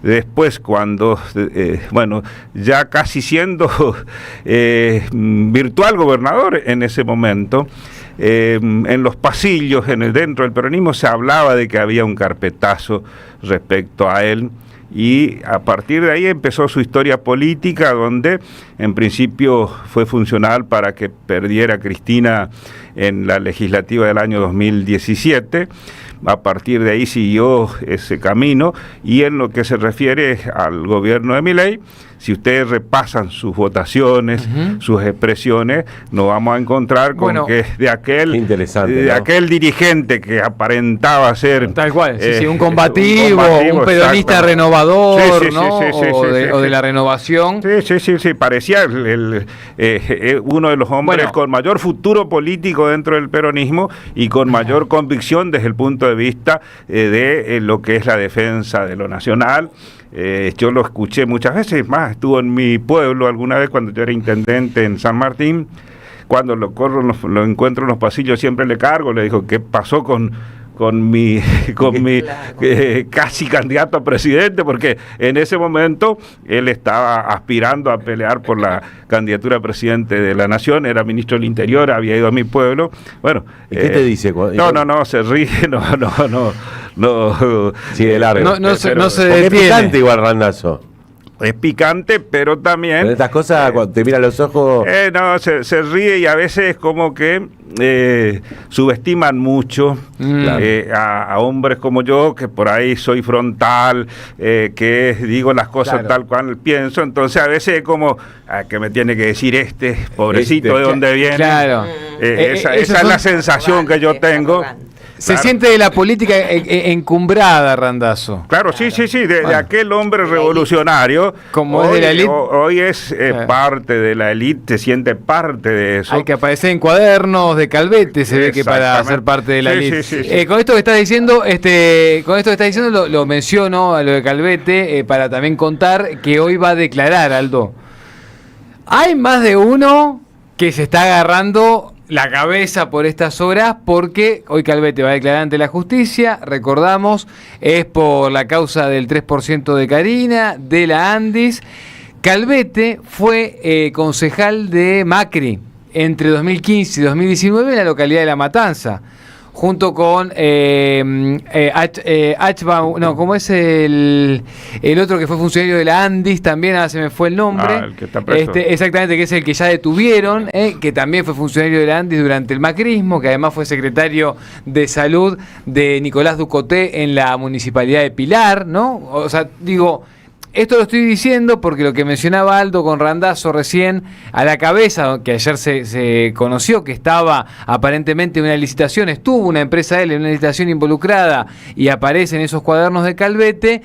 después cuando, ya casi siendo virtual gobernador en ese momento, en los pasillos, dentro del peronismo se hablaba de que había un carpetazo respecto a él, y a partir de ahí empezó su historia política, donde en principio fue funcional para que perdiera Cristina en la legislativa del año 2017. A partir de ahí siguió ese camino, y en lo que se refiere al gobierno de Milei, si ustedes repasan sus votaciones, sus expresiones, nos vamos a encontrar con que de aquel dirigente que aparentaba ser tal cual, un combativo, un peronista renovador, o de la renovación. Sí, parecía uno de los hombres con mayor futuro político dentro del peronismo y con mayor convicción desde el punto de vista de lo que es la defensa de lo nacional. Yo lo escuché muchas veces, más estuvo en mi pueblo alguna vez cuando yo era intendente en San Martín. Cuando lo encuentro en los pasillos siempre le cargo, le digo, ¿qué pasó con mi casi candidato a presidente? Porque en ese momento él estaba aspirando a pelear por la candidatura a presidente de la nación, era ministro del Interior, había ido a mi pueblo. Bueno, ¿y qué te dice? No, se ríe, no. Sigue largo. No se detiene. Es picante igual Randazzo. Es picante, pero también... Pero estas cosas, cuando te mira a los ojos... se ríe, y a veces como que subestiman mucho a hombres como yo, que por ahí soy frontal, que digo las cosas tal cual pienso. Entonces a veces es como, que me tiene que decir pobrecito de dónde viene. Claro. Esa es la sensación que yo tengo. Se siente de la política encumbrada, Randazzo. Claro, sí, de aquel hombre revolucionario. Como hoy, es de la élite. Hoy es parte de la élite, se siente parte de eso. Hay que aparecer en cuadernos de Calvete, se ve que para ser parte de la élite. Sí. Con esto que estás diciendo, lo menciono a lo de Calvete, para también contar que hoy va a declarar, Aldo. Hay más de uno que se está agarrando la cabeza por estas horas, porque hoy Calvete va a declarar ante la justicia, recordamos, es por la causa del 3% de Carina, de la Andis. Calvete fue concejal de Macri entre 2015 y 2019 en la localidad de La Matanza, junto con ¿cómo es el otro que fue funcionario de la Andis? También, ahora se me fue el nombre. El que está preso. Exactamente, que es el que ya detuvieron, que también fue funcionario de la Andis durante el macrismo, que además fue secretario de salud de Nicolás Ducoté en la municipalidad de Pilar, ¿no? O sea, digo... Esto lo estoy diciendo porque lo que mencionaba Aldo con Randazzo recién, a la cabeza, que ayer se conoció que estaba aparentemente en una licitación, estuvo una empresa de él en una licitación involucrada y aparece en esos cuadernos de Calvete,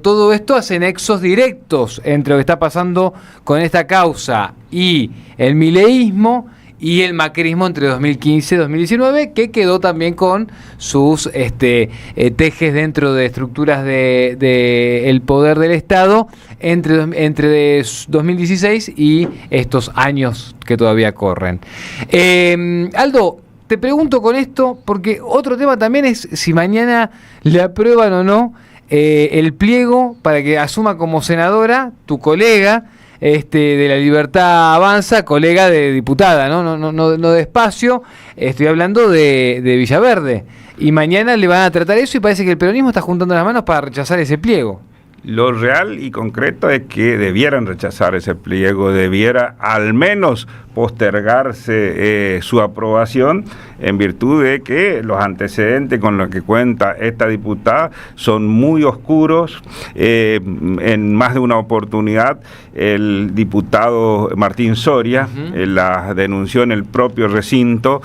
todo esto hace nexos directos entre lo que está pasando con esta causa y el mileísmo y el macrismo entre 2015 y 2019, que quedó también con sus tejes dentro de estructuras de el poder del Estado entre 2016 y estos años que todavía corren. Aldo, te pregunto con esto, porque otro tema también es si mañana le aprueban o no el pliego para que asuma como senadora tu colega de La Libertad Avanza, colega de diputada, no de Espacio, estoy hablando de Villaverde. Y mañana le van a tratar eso y parece que el peronismo está juntando las manos para rechazar ese pliego. Lo real y concreto es que debieran rechazar ese pliego, debiera al menos postergarse su aprobación en virtud de que los antecedentes con los que cuenta esta diputada son muy oscuros. En más de una oportunidad el diputado Martín Soria la denunció en el propio recinto.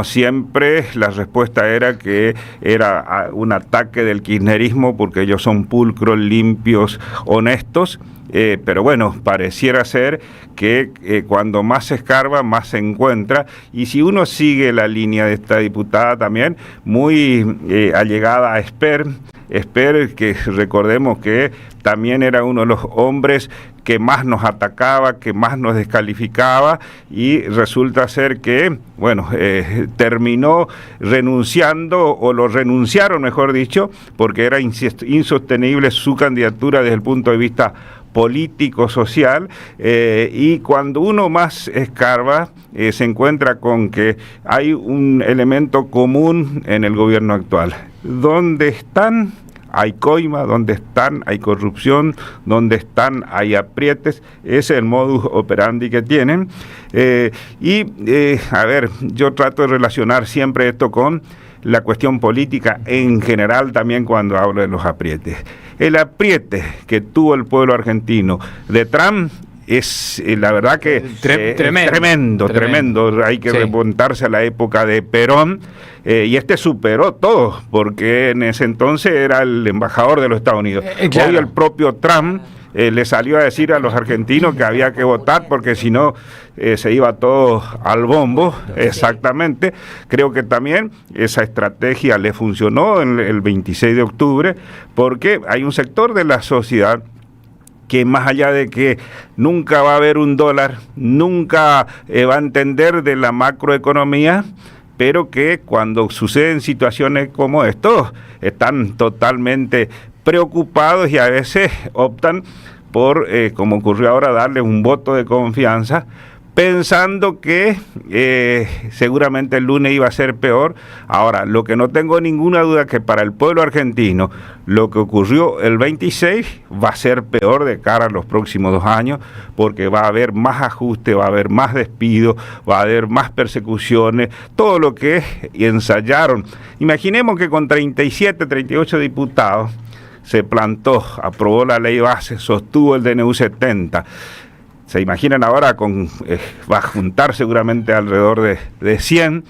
Siempre la respuesta era que era un ataque del kirchnerismo porque ellos son pulcros, limpios, honestos. Pero bueno, pareciera ser que cuando más se escarba, más se encuentra, y si uno sigue la línea de esta diputada también, muy allegada a Esper, que recordemos que también era uno de los hombres que más nos atacaba, que más nos descalificaba, y resulta ser que, terminó renunciando, o lo renunciaron, mejor dicho, porque era insostenible su candidatura desde el punto de vista político, social, y cuando uno más escarba, se encuentra con que hay un elemento común en el gobierno actual. ¿Dónde están? Hay coima, donde están, hay corrupción, donde están, hay aprietes. Ese es el modus operandi que tienen. Yo trato de relacionar siempre esto con la cuestión política en general, también cuando hablo de los aprietes. El apriete que tuvo el pueblo argentino de Trump es la verdad que tremendo. Hay que remontarse a la época de Perón, y superó todo, porque en ese entonces era el embajador de los Estados Unidos. Hoy el propio Trump le salió a decir a los argentinos que había que votar porque si no se iba todo al bombo. Exactamente. Creo que también esa estrategia le funcionó en el 26 de octubre, porque hay un sector de la sociedad que más allá de que nunca va a haber un dólar, nunca va a entender de la macroeconomía, pero que cuando suceden situaciones como esto, están totalmente preocupados y a veces optan por, como ocurrió ahora, darle un voto de confianza, pensando que seguramente el lunes iba a ser peor. Ahora, lo que no tengo ninguna duda es que para el pueblo argentino, lo que ocurrió el 26 va a ser peor de cara a los próximos 2 años, porque va a haber más ajuste, va a haber más despidos, va a haber más persecuciones, todo lo que ensayaron. Imaginemos que con 37, 38 diputados se plantó, aprobó la ley base, sostuvo el DNU 70. Se imaginan ahora va a juntar seguramente alrededor de 100,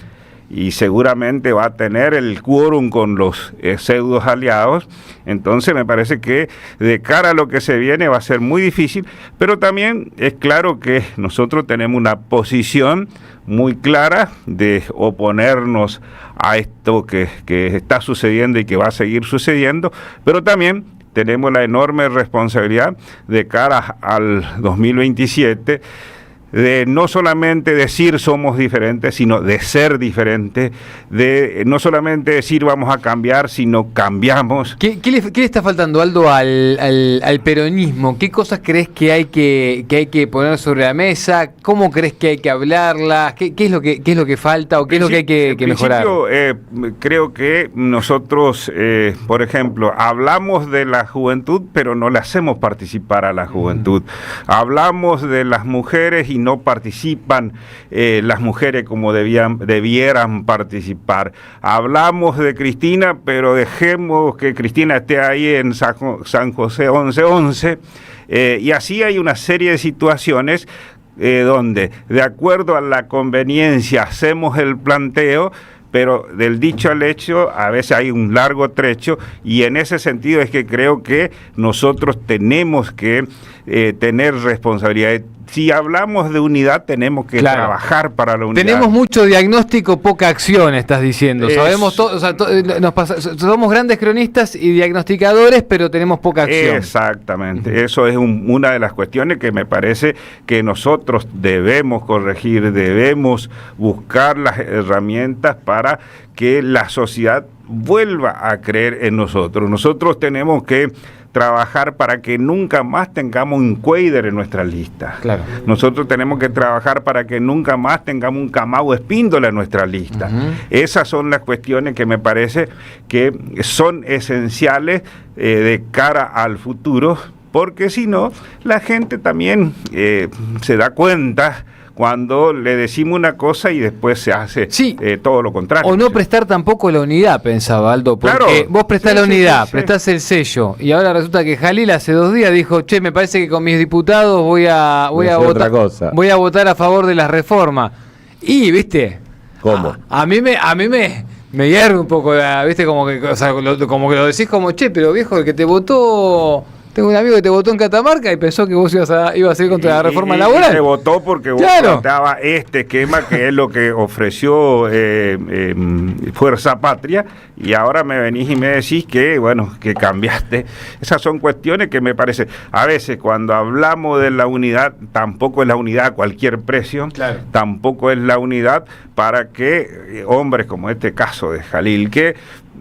y seguramente va a tener el quórum con los pseudos aliados. Entonces me parece que de cara a lo que se viene va a ser muy difícil, pero también es claro que nosotros tenemos una posición muy clara de oponernos a esto que está sucediendo y que va a seguir sucediendo, pero también tenemos la enorme responsabilidad de cara al 2027 de no solamente decir somos diferentes, sino de ser diferentes, de no solamente decir vamos a cambiar, sino cambiamos. ¿Qué le está faltando, Aldo, al peronismo? ¿Qué cosas crees que hay que poner sobre la mesa? ¿Cómo crees que hay que hablarlas? ¿Qué es lo que falta o qué es lo que hay que mejorar? Creo que nosotros, por ejemplo, hablamos de la juventud, pero no le hacemos participar a la juventud. Hablamos de las mujeres y no participan las mujeres como debieran participar. Hablamos de Cristina, pero dejemos que Cristina esté ahí en San José 1111, y así hay una serie de situaciones donde, de acuerdo a la conveniencia, hacemos el planteo, pero del dicho al hecho a veces hay un largo trecho, y en ese sentido es que creo que nosotros tenemos que tener responsabilidad. Si hablamos de unidad, tenemos que trabajar para la unidad. Tenemos mucho diagnóstico, poca acción, estás diciendo. Sabemos todo, somos grandes cronistas y diagnosticadores, pero tenemos poca acción. Exactamente. Eso es una de las cuestiones que me parece que nosotros debemos corregir, debemos buscar las herramientas para que la sociedad vuelva a creer en nosotros. Nosotros tenemos que trabajar para que nunca más tengamos un Cuader en nuestra lista. Claro. Nosotros tenemos que trabajar para que nunca más tengamos un Camau Espíndola en nuestra lista. Esas son las cuestiones que me parece que son esenciales de cara al futuro, porque si no, la gente también se da cuenta cuando le decimos una cosa y después se hace todo lo contrario. O no prestar tampoco la unidad, pensaba Aldo, porque Claro. vos prestás la unidad, prestás el sello, y ahora resulta que Jalil hace 2 días dijo, che, me parece que con mis diputados voy a votar a favor de la reforma. Y, ¿viste? ¿Cómo? A mí me hierve un poco, ¿viste? Como que lo decís como, che, pero viejo, el que te votó... Tengo un amigo que te votó en Catamarca y pensó que vos ibas a ir contra la reforma laboral. Y te votó porque vos planteabas este esquema que es lo que ofreció Fuerza Patria, y ahora me venís y me decís que, bueno, que cambiaste. Esas son cuestiones que me parece, a veces cuando hablamos de la unidad, tampoco es la unidad a cualquier precio, tampoco es la unidad para que hombres como este caso de Jalil, que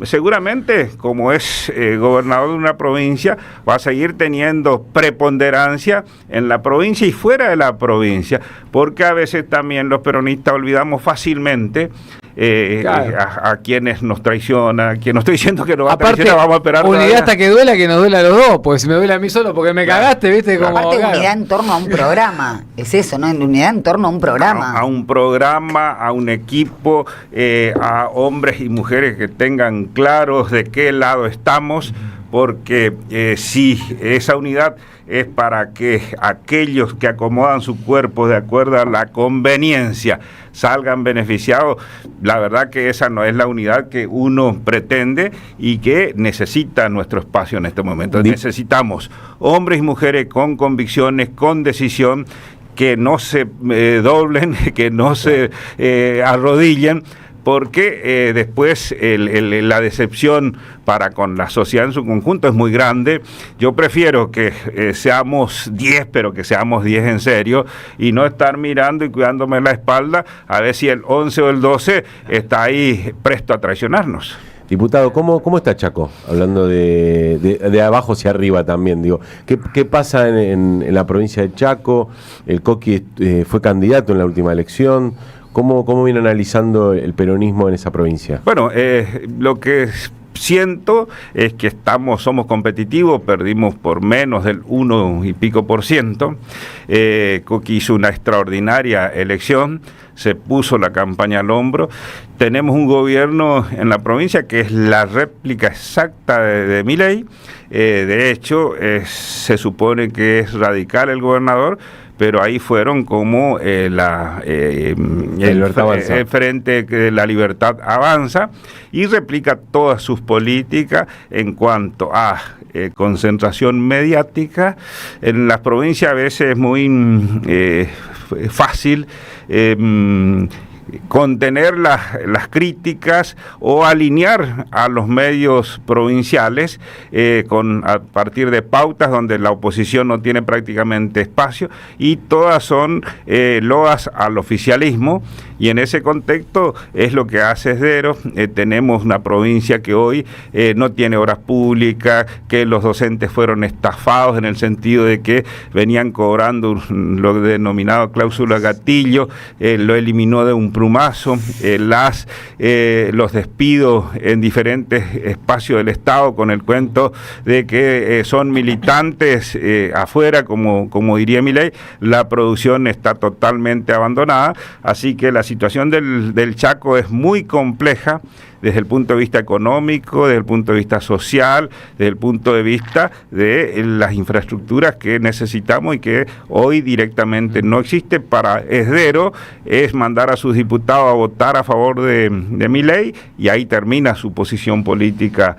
seguramente, como es gobernador de una provincia, va a seguir teniendo preponderancia en la provincia y fuera de la provincia, porque a veces también los peronistas olvidamos fácilmente a quienes nos traicionan, a quien nos estoy diciendo que nos va a traicionar, vamos a esperar unidad todavía. hasta que duela, que nos duela a los dos, porque si me duele a mí solo porque me cagaste, ¿viste? Como, Aparte, unidad en torno a un programa, es eso, ¿no? Unidad en torno a un programa. A un programa, a un equipo, a hombres y mujeres que tengan claros de qué lado estamos, porque si esa unidad es para que aquellos que acomodan su cuerpo de acuerdo a la conveniencia salgan beneficiados, la verdad que esa no es la unidad que uno pretende y que necesita nuestro espacio en este momento. Necesitamos hombres y mujeres con convicciones, con decisión, que no se doblen, que no se arrodillen, porque después la decepción para con la sociedad en su conjunto es muy grande. Yo prefiero que seamos 10, pero que seamos 10 en serio, y no estar mirando y cuidándome la espalda a ver si el 11 o el 12 está ahí presto a traicionarnos. Diputado, ¿cómo está Chaco? Hablando de abajo hacia arriba también, digo. ¿Qué pasa en la provincia de Chaco? El Coqui fue candidato en la última elección. ¿Cómo viene analizando el peronismo en esa provincia? Bueno, lo que siento es que somos competitivos, perdimos por menos del 1 y pico %. Coqui hizo una extraordinaria elección, se puso la campaña al hombro. Tenemos un gobierno en la provincia que es la réplica exacta de Milei. De hecho, se supone que es radical el gobernador, pero ahí fueron como el Frente de la Libertad Avanza, y replica todas sus políticas en cuanto a concentración mediática. En las provincias a veces es muy fácil contener las críticas o alinear a los medios provinciales a partir de pautas donde la oposición no tiene prácticamente espacio, y todas son loas al oficialismo, y en ese contexto es lo que hace Esdero. Tenemos una provincia que hoy no tiene obras públicas, que los docentes fueron estafados en el sentido de que venían cobrando lo denominado cláusula gatillo, lo eliminó de un plumazo, los despidos en diferentes espacios del Estado con el cuento de que son militantes afuera, como diría Milei. La producción está totalmente abandonada, así que la situación del Chaco es muy compleja desde el punto de vista económico, desde el punto de vista social, desde el punto de vista de las infraestructuras que necesitamos y que hoy directamente no existe. Para Esdero es mandar a sus diputados a votar a favor de Milei, y ahí termina su posición política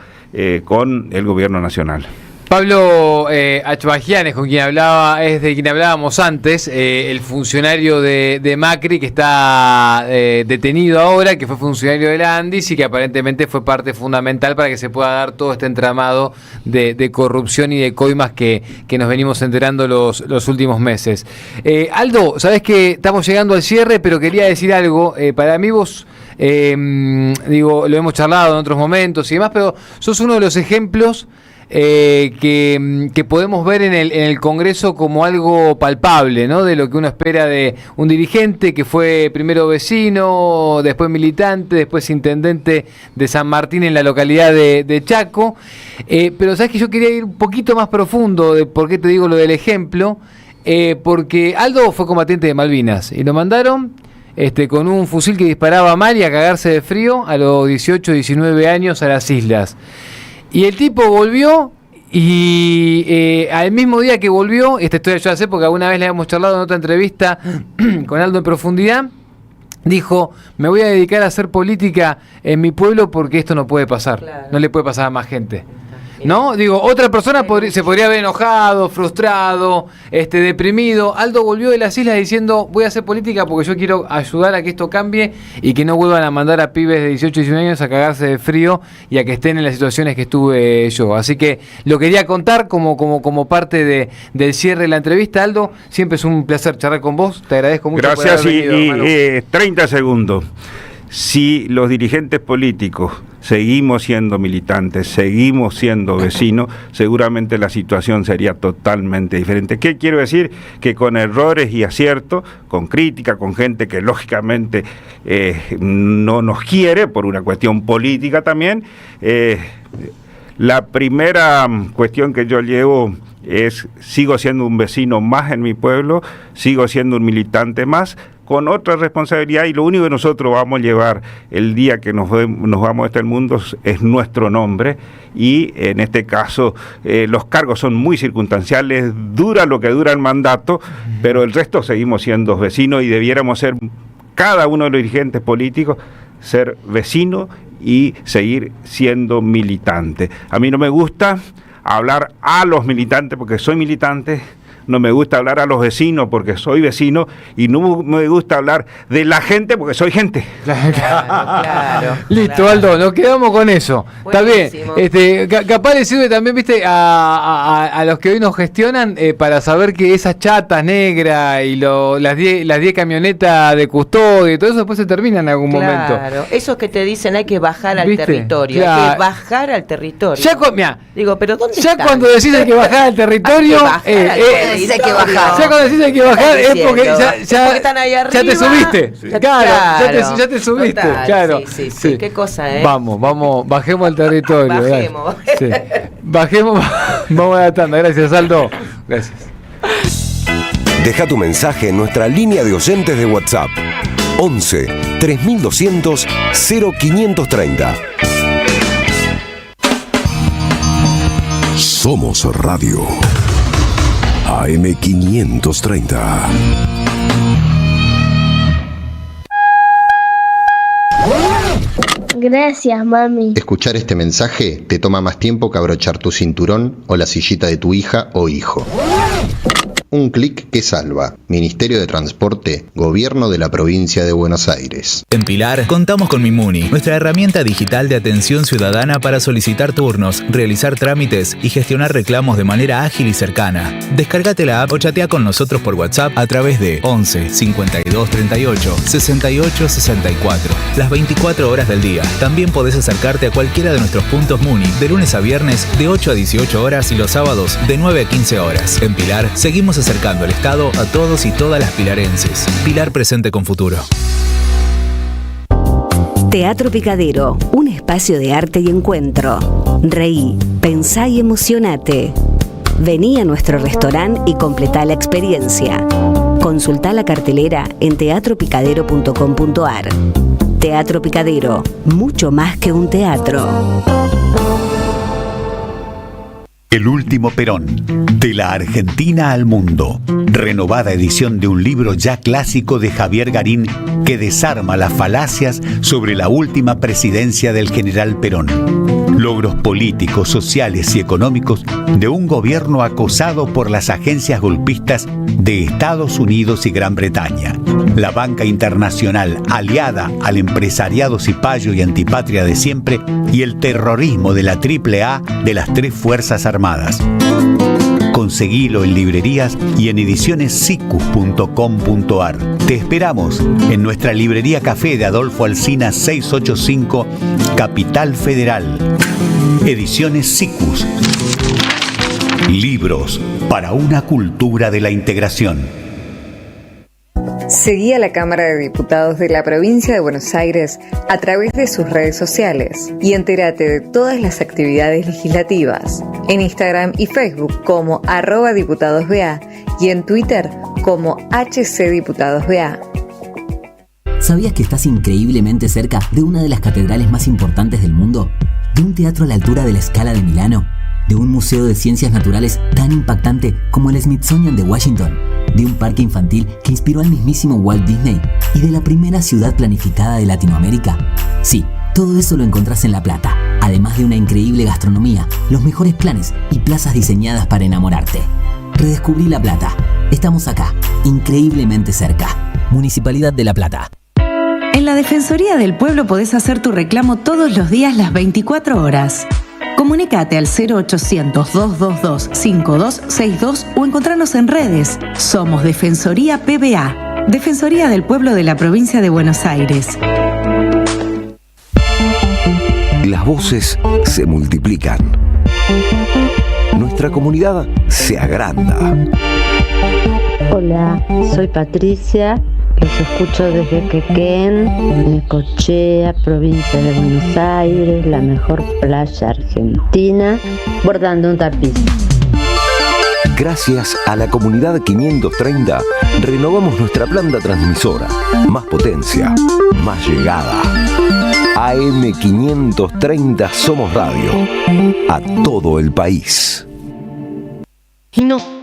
con el gobierno nacional. Pablo Achbagianes, con quien hablábamos antes, el funcionario de Macri que está detenido ahora, que fue funcionario de la Andis y que aparentemente fue parte fundamental para que se pueda dar todo este entramado de corrupción y de coimas que nos venimos enterando los últimos meses. Aldo, sabés que estamos llegando al cierre, pero quería decir algo. Para mí vos Digo, lo hemos charlado en otros momentos y demás, pero sos uno de los ejemplos que podemos ver en el Congreso como algo palpable, ¿no? De lo que uno espera de un dirigente que fue primero vecino, después militante, después intendente de San Martín en la localidad de Chaco. Pero sabes que yo quería ir un poquito más profundo de por qué te digo lo del ejemplo, porque Aldo fue combatiente de Malvinas y lo mandaron con un fusil que disparaba mal y a cagarse de frío a los 18, 19 años a las islas. Y el tipo volvió y al mismo día que volvió, esta historia yo la sé porque alguna vez le habíamos charlado en otra entrevista con Aldo en profundidad, dijo, me voy a dedicar a hacer política en mi pueblo porque esto no puede pasar, claro. No le puede pasar a más gente. ¿No? Digo, otra persona se podría haber enojado, frustrado, deprimido. Aldo volvió de las islas diciendo, voy a hacer política porque yo quiero ayudar a que esto cambie y que no vuelvan a mandar a pibes de 18 y 19 años a cagarse de frío y a que estén en las situaciones que estuve yo. Así que lo quería contar como parte del cierre de la entrevista. Aldo, siempre es un placer charlar con vos. Te agradezco mucho. Gracias por haber venido, y 30 segundos. Si los dirigentes políticos seguimos siendo militantes, seguimos siendo vecinos, seguramente la situación sería totalmente diferente. ¿Qué quiero decir? Que con errores y aciertos, con crítica, con gente que lógicamente no nos quiere, por una cuestión política también, la primera cuestión que yo llevo es, sigo siendo un vecino más en mi pueblo, sigo siendo un militante más, con otra responsabilidad, y lo único que nosotros vamos a llevar el día que nos vamos a este mundo es nuestro nombre, y en este caso los cargos son muy circunstanciales, dura lo que dura el mandato, pero el resto seguimos siendo vecinos y debiéramos ser, cada uno de los dirigentes políticos, ser vecino y seguir siendo militante. A mí no me gusta hablar a los militantes porque soy militante, no me gusta hablar a los vecinos porque soy vecino, y no me gusta hablar de la gente porque soy gente. Claro. Listo, claro. Aldo, nos quedamos con eso. Buenísimo. Está bien. Capaz le sirve también, viste, a los que hoy nos gestionan para saber que esas chatas negras y las 10 camionetas de custodia y todo eso después se termina en algún momento. Claro, esos que te dicen hay que bajar al ¿Viste? territorio, Claro. hay que bajar al territorio. Mirá, digo, pero ¿dónde ya están? cuando decís hay que bajar al territorio, Dice que bajar. ya cuando decís hay que bajar es porque porque están ahí arriba. ya te subiste. Sí. Claro, ya te subiste. Total, Claro. Sí. Qué cosa, Vamos, bajemos al territorio. Bajemos. Sí. Bajemos, vamos a la tanda. Gracias, Aldo. Gracias. Deja tu mensaje en nuestra línea de oyentes de WhatsApp. 11 3200 0530. Somos Radio AM530. Gracias, mami. Escuchar este mensaje te toma más tiempo que abrochar tu cinturón o la sillita de tu hija o hijo. Un clic que salva. Ministerio de Transporte, Gobierno de la Provincia de Buenos Aires. En Pilar contamos con Mimuni, nuestra herramienta digital de atención ciudadana para solicitar turnos, realizar trámites y gestionar reclamos de manera ágil y cercana. Descárgate la app o chatea con nosotros por WhatsApp a través de 11 52 38 68 64. Las 24 horas del día. También podés acercarte a cualquiera de nuestros puntos Muni de lunes a viernes de 8 a 18 horas y los sábados de 9 a 15 horas. En Pilar seguimos acercando el Estado a todos y todas las pilarenses. Pilar presente con futuro. Teatro Picadero, un espacio de arte y encuentro. Reí, pensá y emocionate. Vení a nuestro restaurante y completá la experiencia. Consultá la cartelera en teatropicadero.com.ar. Teatro Picadero, mucho más que un teatro. El último Perón, de la Argentina al mundo. Renovada edición de un libro ya clásico de Javier Garín que desarma las falacias sobre la última presidencia del general Perón. Logros políticos, sociales y económicos de un gobierno acosado por las agencias golpistas de Estados Unidos y Gran Bretaña. La banca internacional aliada al empresariado cipayo y antipatria de siempre y el terrorismo de la AAA de las tres Fuerzas Armadas. Conseguilo en librerías y en edicionessicus.com.ar. Te esperamos en nuestra librería café de Adolfo Alsina 685, Capital Federal. Ediciones Sicus. Libros para una cultura de la integración. Seguí a la Cámara de Diputados de la Provincia de Buenos Aires a través de sus redes sociales y entérate de todas las actividades legislativas en Instagram y Facebook como @diputadosBA y en Twitter como HCDiputadosBA. ¿Sabías que estás increíblemente cerca de una de las catedrales más importantes del mundo? ¿De un teatro a la altura de la Scala de Milano? ¿De un museo de ciencias naturales tan impactante como el Smithsonian de Washington? ¿De un parque infantil que inspiró al mismísimo Walt Disney? ¿Y de la primera ciudad planificada de Latinoamérica? Sí, todo eso lo encontrás en La Plata, además de una increíble gastronomía, los mejores planes y plazas diseñadas para enamorarte. Redescubrí La Plata. Estamos acá, increíblemente cerca. Municipalidad de La Plata. En la Defensoría del Pueblo podés hacer tu reclamo todos los días las 24 horas. Comunicate al 0800-222-5262 o encontrarnos en redes. Somos Defensoría PBA, Defensoría del Pueblo de la Provincia de Buenos Aires. Las voces se multiplican. Nuestra comunidad se agranda. Hola, soy Patricia. Los escucho desde Quequén, Necochea, provincia de Buenos Aires, la mejor playa argentina, bordando un tapiz. Gracias a la comunidad 530, renovamos nuestra planta transmisora. Más potencia, más llegada. AM 530 Somos Radio. A todo el país. Y no.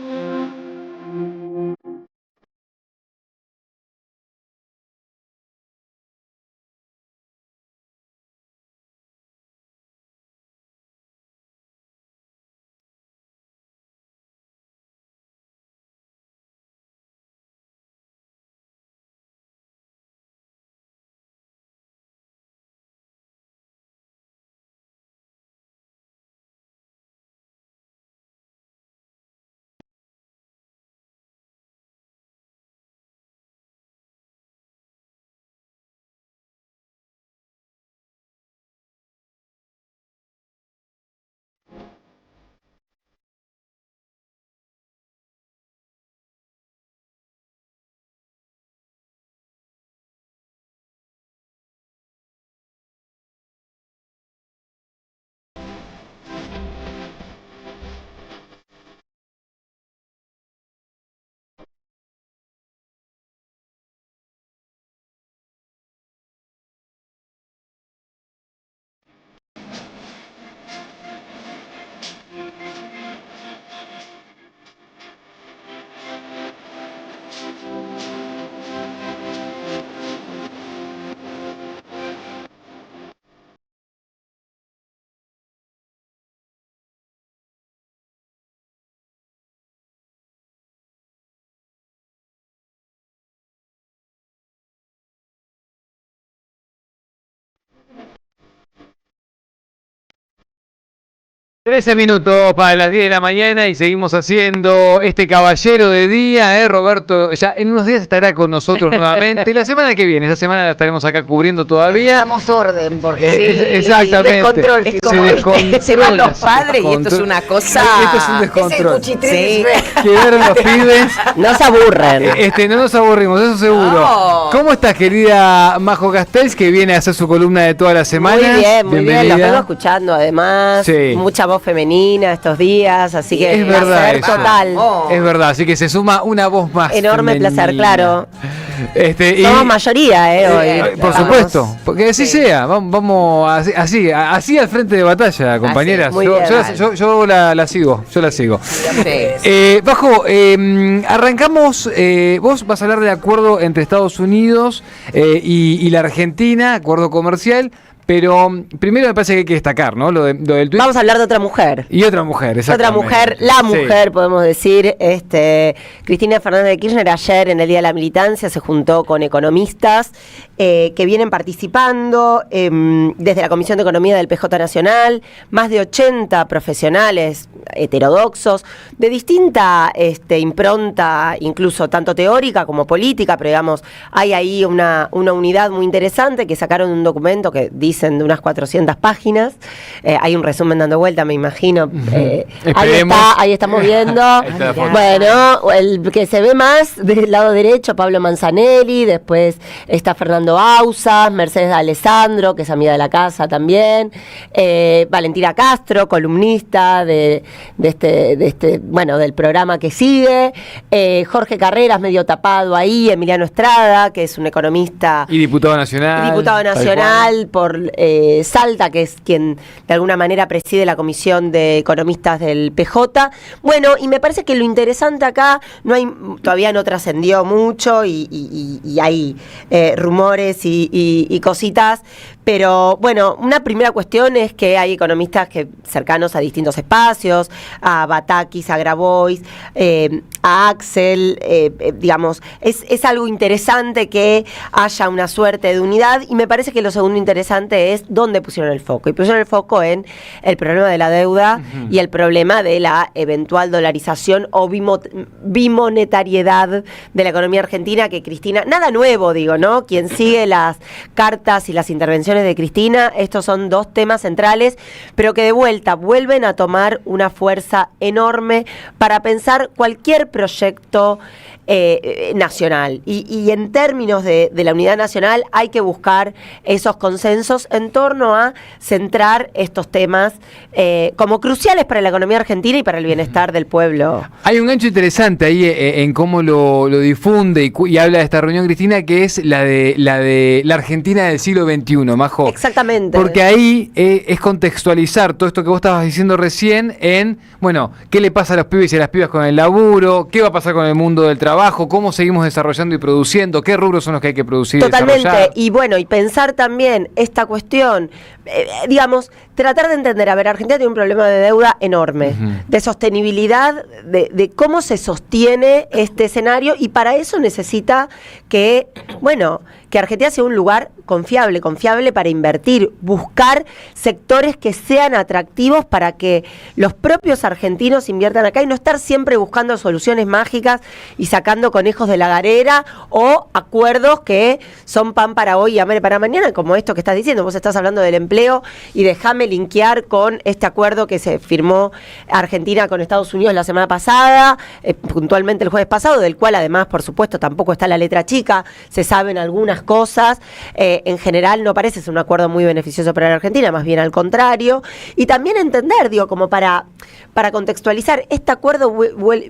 Trece minutos para las 10 de la mañana y seguimos haciendo este caballero de día, Roberto. Ya en unos días estará con nosotros nuevamente. La semana que viene, esta semana la estaremos acá cubriendo todavía. Damos orden, porque exactamente. Se van los padres y esto es una cosa. Esto es un descontrol. Sí. Quedaron los pibes. No se aburren. No nos aburrimos, eso seguro. No. ¿Cómo estás, querida Majo Castells, que viene a hacer su columna de toda la semana? Muy bien, los vengo escuchando además. Sí. Mucha voz femenina estos días, así que es verdad, placer total. Es verdad, así que se suma una voz más. Enorme femenina. Placer, claro. Somos mayoría, hoy. Por supuesto, porque así sea, vamos así al frente de batalla, compañeras. Yo la sigo. Bajo, arrancamos, vos vas a hablar del acuerdo entre Estados Unidos y la Argentina, acuerdo comercial, Pero primero me parece que hay que destacar, ¿no? Lo del tuit. Vamos a hablar de otra mujer. Y otra mujer, exactamente. Otra mujer, la mujer, podemos decir. Cristina Fernández de Kirchner ayer en el Día de la Militancia se juntó con economistas que vienen participando desde la Comisión de Economía del PJ Nacional, más de 80 profesionales heterodoxos de distinta impronta, incluso tanto teórica como política, pero digamos, hay ahí una unidad muy interesante que sacaron un documento que dicen de unas 400 páginas. Hay un resumen dando vuelta, me imagino. Ahí estamos viendo. Bueno, el que se ve más del lado derecho, Pablo Manzanelli, después está Fernando Ausas, Mercedes Alessandro, que es amiga de la casa también, Valentina Castro, columnista del programa que sigue, Jorge Carreras, medio tapado ahí, Emiliano Estrada, que es un economista y diputado nacional por Salta, que es quien de alguna manera preside la Comisión de Economistas del PJ. Bueno, y me parece que lo interesante acá, todavía no trascendió mucho y hay rumores y cositas, pero bueno, una primera cuestión es que hay economistas cercanos a distintos espacios, a Batakis, a Grabois, a Axel, digamos, es algo interesante que haya una suerte de unidad, y me parece que lo segundo interesante es dónde pusieron el foco. Y pusieron el foco en el problema de la deuda y el problema de la eventual dolarización o bimonetariedad de la economía argentina, que Cristina, nada nuevo digo, ¿no? Quien sigue las cartas y las intervenciones de Cristina, estos son dos temas centrales, pero que de vuelta vuelven a tomar una fuerza enorme para pensar cualquier proyecto nacional. Y en términos de la unidad nacional hay que buscar esos consensos en torno a centrar estos temas como cruciales para la economía argentina y para el bienestar del pueblo. Hay un gancho interesante ahí en cómo lo difunde y habla de esta reunión, Cristina, que es la de la Argentina del siglo XXI, Majo. Exactamente. Porque ahí es contextualizar todo esto que vos estabas diciendo recién en, bueno, qué le pasa a los pibes y a las pibas con el laburo, qué va a pasar con el mundo del trabajo, cómo seguimos desarrollando y produciendo, qué rubros son los que hay que producir. Totalmente. Y desarrollar. Y bueno, y pensar también esta cuestión, digamos, tratar de entender, a ver, Argentina tiene un problema de deuda enorme, de sostenibilidad, de cómo se sostiene este escenario, y para eso necesita que Argentina sea un lugar confiable para invertir, buscar sectores que sean atractivos para que los propios argentinos inviertan acá y no estar siempre buscando soluciones mágicas y sacando conejos de la galera o acuerdos que son pan para hoy y hambre para mañana, como esto que estás diciendo. Vos estás hablando del empleo y déjame linkear con este acuerdo que se firmó Argentina con Estados Unidos la semana pasada, puntualmente el jueves pasado, del cual además, por supuesto, tampoco está la letra chica, se saben algunas cosas. En general no parece ser un acuerdo muy beneficioso para la Argentina, más bien al contrario. Y también entender, como para contextualizar, este acuerdo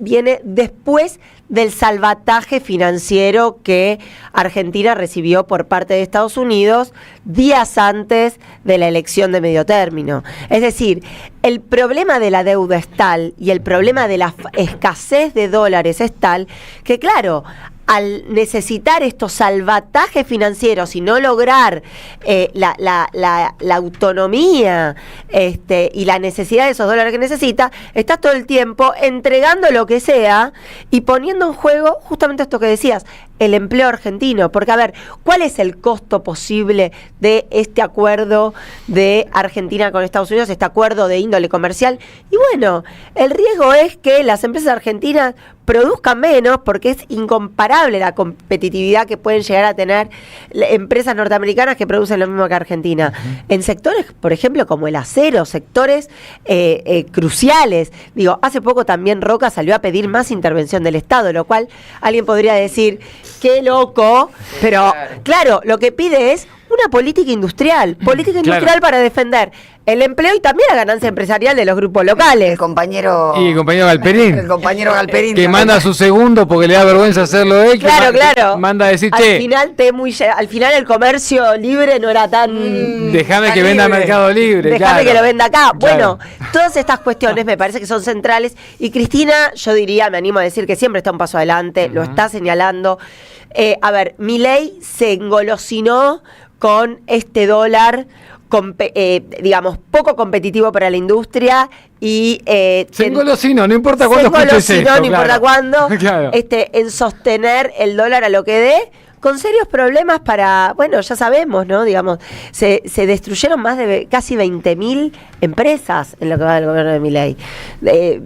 viene después del salvataje financiero que Argentina recibió por parte de Estados Unidos días antes de la elección de medio término. Es decir, el problema de la deuda es tal y el problema de la escasez de dólares es tal que, claro, al necesitar estos salvatajes financieros y no lograr la autonomía y la necesidad de esos dólares que necesita, estás todo el tiempo entregando lo que sea y poniendo en juego justamente esto que decías, el empleo argentino. Porque, a ver, ¿cuál es el costo posible de este acuerdo de Argentina con Estados Unidos, este acuerdo de índole comercial? Y bueno, el riesgo es que las empresas argentinas produzcan menos, porque es incomparable la competitividad que pueden llegar a tener empresas norteamericanas que producen lo mismo que Argentina. En sectores, por ejemplo, como el acero, sectores cruciales. Digo, hace poco también Roca salió a pedir más intervención del Estado, lo cual alguien podría decir, qué loco, pero claro, lo que pide es una política industrial para defender el empleo y también la ganancia empresarial de los grupos locales. El compañero Galperín. El compañero Galperín. Que manda a su segundo porque le da vergüenza hacerlo él. Claro. Manda a decir, al final el comercio libre no era tan... Déjame que venda Mercado Libre. Déjame que lo venda acá. Bueno, todas estas cuestiones me parece que son centrales. Y Cristina, yo diría, me animo a decir que siempre está un paso adelante, lo está señalando. A ver, Milei se engolosinó con este dólar digamos, poco competitivo para la industria y se engolosinó, no importa cuándo escuches esto, no importa cuándo, claro. En sostener el dólar a lo que dé, con serios problemas para, bueno, ya sabemos, ¿no? Digamos, se destruyeron más de casi 20.000 empresas en lo que va del gobierno de Milei.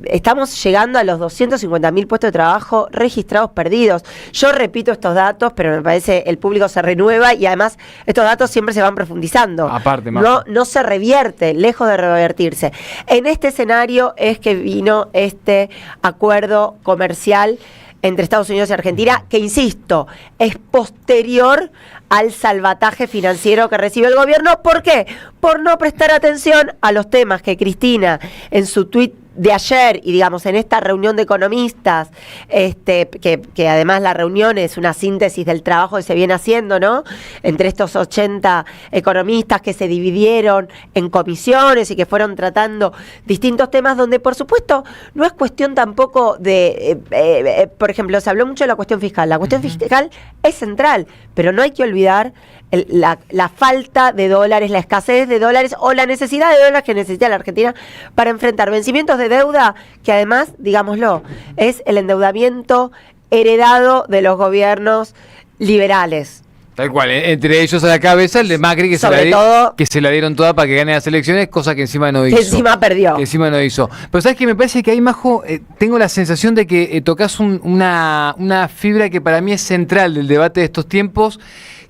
Estamos llegando a los 250.000 puestos de trabajo registrados perdidos. Yo repito estos datos, pero me parece el público se renueva y además estos datos siempre se van profundizando. Aparte, no se revierte, lejos de revertirse. En este escenario es que vino este acuerdo comercial entre Estados Unidos y Argentina, que insisto, es posterior al salvataje financiero que recibe el gobierno. ¿Por qué? Por no prestar atención a los temas que Cristina en su tuit de ayer y digamos en esta reunión de economistas, que además la reunión es una síntesis del trabajo que se viene haciendo, ¿no? Entre estos 80 economistas que se dividieron en comisiones y que fueron tratando distintos temas donde por supuesto no es cuestión tampoco de, por ejemplo, se habló mucho de la cuestión fiscal. La cuestión fiscal es central, pero no hay que olvidar la falta de dólares, la escasez de dólares o la necesidad de dólares que necesita la Argentina para enfrentar vencimientos de deuda que además, digámoslo, es el endeudamiento heredado de los gobiernos liberales. Tal cual, entre ellos a la cabeza el de Macri, que se la dieron toda para que gane las elecciones, cosa que encima no hizo. Que encima perdió. Que encima no hizo. Pero sabes que me parece que ahí, Majo, tengo la sensación de que tocas una fibra que para mí es central del debate de estos tiempos,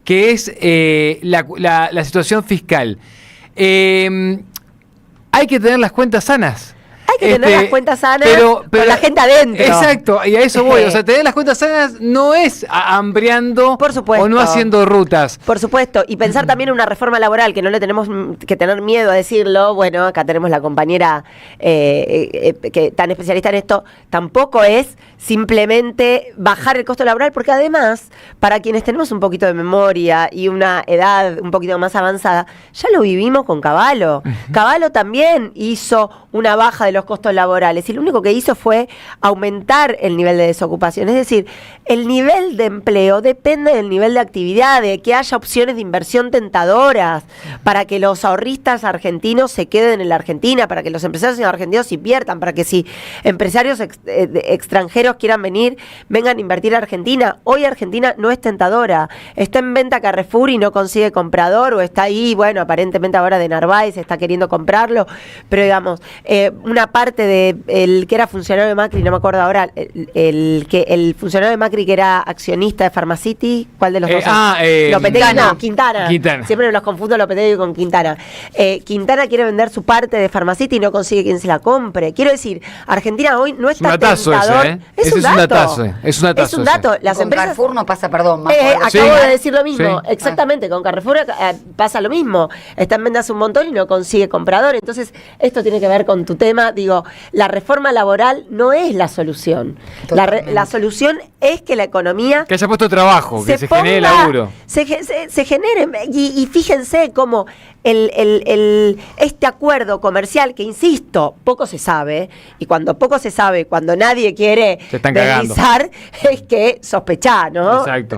que es la situación fiscal. Hay que tener las cuentas sanas. Hay que tener las cuentas sanas con la gente adentro. Exacto, y a eso voy. O sea, tener las cuentas sanas no es hambriando o no haciendo rutas. Por supuesto, y pensar también en una reforma laboral, que no le tenemos que tener miedo a decirlo. Bueno, acá tenemos la compañera que tan especialista en esto. Tampoco es simplemente bajar el costo laboral, porque además, para quienes tenemos un poquito de memoria y una edad un poquito más avanzada, ya lo vivimos con Cavallo. Cavallo también hizo una baja de los costos laborales y lo único que hizo fue aumentar el nivel de desocupación. Es decir, el nivel de empleo depende del nivel de actividad, de que haya opciones de inversión tentadoras para que los ahorristas argentinos se queden en la Argentina, para que los empresarios argentinos inviertan, para que si empresarios extranjeros quieran vengan a invertir a Argentina. Hoy Argentina no es tentadora, está en venta Carrefour y no consigue comprador, o está ahí, bueno, aparentemente ahora de Narváez está queriendo comprarlo, pero digamos, una parte de el que era funcionario de Macri, no me acuerdo ahora, el funcionario de Macri que era accionista de Pharmacity, ¿cuál de los dos? Lopetegui, no, Quintana. Siempre me los confundo Lopetegui con Quintana. Quintana quiere vender su parte de Pharmacity y no consigue quien se la compre. Quiero decir, Argentina hoy no está tentador. Es un dato. Las con empresas, Carrefour no pasa, perdón. Acabo de decir lo mismo. Exactamente, con Carrefour pasa lo mismo. Está en ventas un montón y no consigue comprador. Entonces, esto tiene que ver con tu tema. Digo, la reforma laboral no es la solución. La solución es que la economía... Que haya puesto trabajo, que se genere laburo. Se genere. Y fíjense cómo este acuerdo comercial, que insisto, poco se sabe, y cuando poco se sabe, cuando nadie quiere deslizar, es que sospechá, ¿no? Exacto.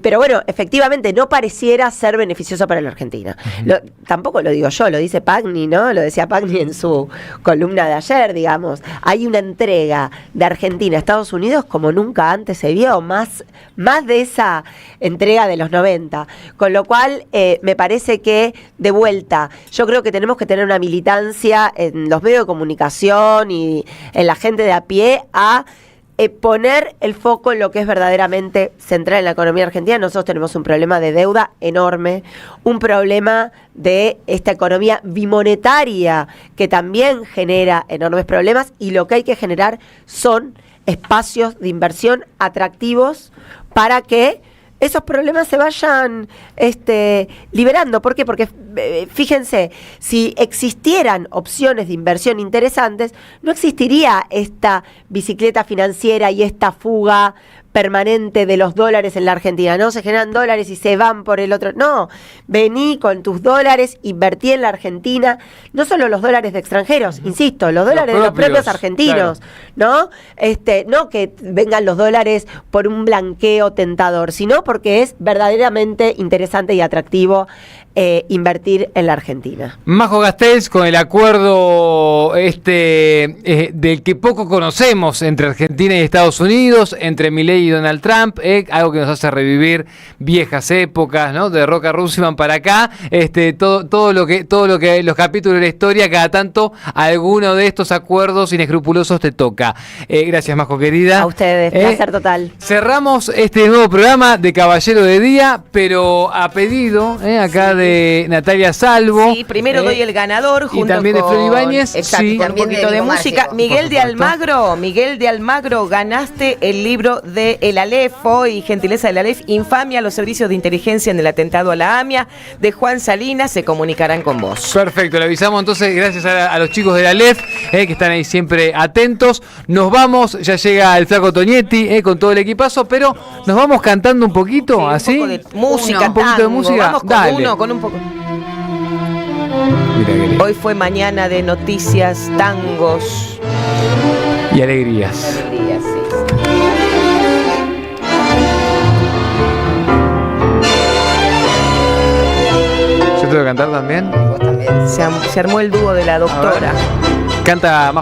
Pero bueno, efectivamente no pareciera ser beneficioso para la Argentina. Tampoco lo digo yo, lo dice Pagni, ¿no? Lo decía Pagni en su columna de ayer, digamos. Hay una entrega de Argentina a Estados Unidos como nunca antes se vio, más de esa entrega de los 90. Con lo cual, me parece que, de vuelta, yo creo que tenemos que tener una militancia en los medios de comunicación y en la gente de a pie a poner el foco en lo que es verdaderamente central en la economía argentina. Nosotros tenemos un problema de deuda enorme, un problema de esta economía bimonetaria que también genera enormes problemas, y lo que hay que generar son espacios de inversión atractivos para que esos problemas se vayan liberando. ¿Por qué? Porque fíjense, si existieran opciones de inversión interesantes, no existiría esta bicicleta financiera y esta fuga permanente de los dólares en la Argentina. No se generan dólares y se van por el otro. No, vení con tus dólares, invertí en la Argentina, no solo los dólares de extranjeros, insisto, los dólares de los propios argentinos, claro. ¿No? No que vengan los dólares por un blanqueo tentador, sino porque es verdaderamente interesante y atractivo invertir repetir en la Argentina. Majo Castells, con el acuerdo del que poco conocemos entre Argentina y Estados Unidos, entre Milei y Donald Trump, algo que nos hace revivir viejas épocas, ¿no? De Roca Russiman para acá, todo lo que los capítulos de la historia, cada tanto alguno de estos acuerdos inescrupulosos te toca. Gracias, Majo querida. A ustedes, placer total. Cerramos este nuevo programa de Caballero de Día, pero a pedido acá de Natalia Salvo. Sí, primero doy el ganador junto y también con, de Flor Ibáñez. Exacto, Sí. con un poquito de música. Miguel de Almagro, ganaste el libro de El Alefo y gentileza del Alef, Infamia, los servicios de inteligencia en el atentado a la AMIA, de Juan Salinas, se comunicarán con vos. Perfecto, le avisamos entonces, gracias a los chicos de la LEF, que están ahí siempre atentos. Nos vamos, ya llega el Flaco Tonietti con todo el equipazo, pero nos vamos cantando un poquito, sí, así. Un poco de música, un poquito de música. Vamos con Dale. con un poco. Mira, hoy fue mañana de noticias, tangos y alegrías. ¿Yo tengo que cantar también? Se armó el dúo de la doctora. Canta Majo.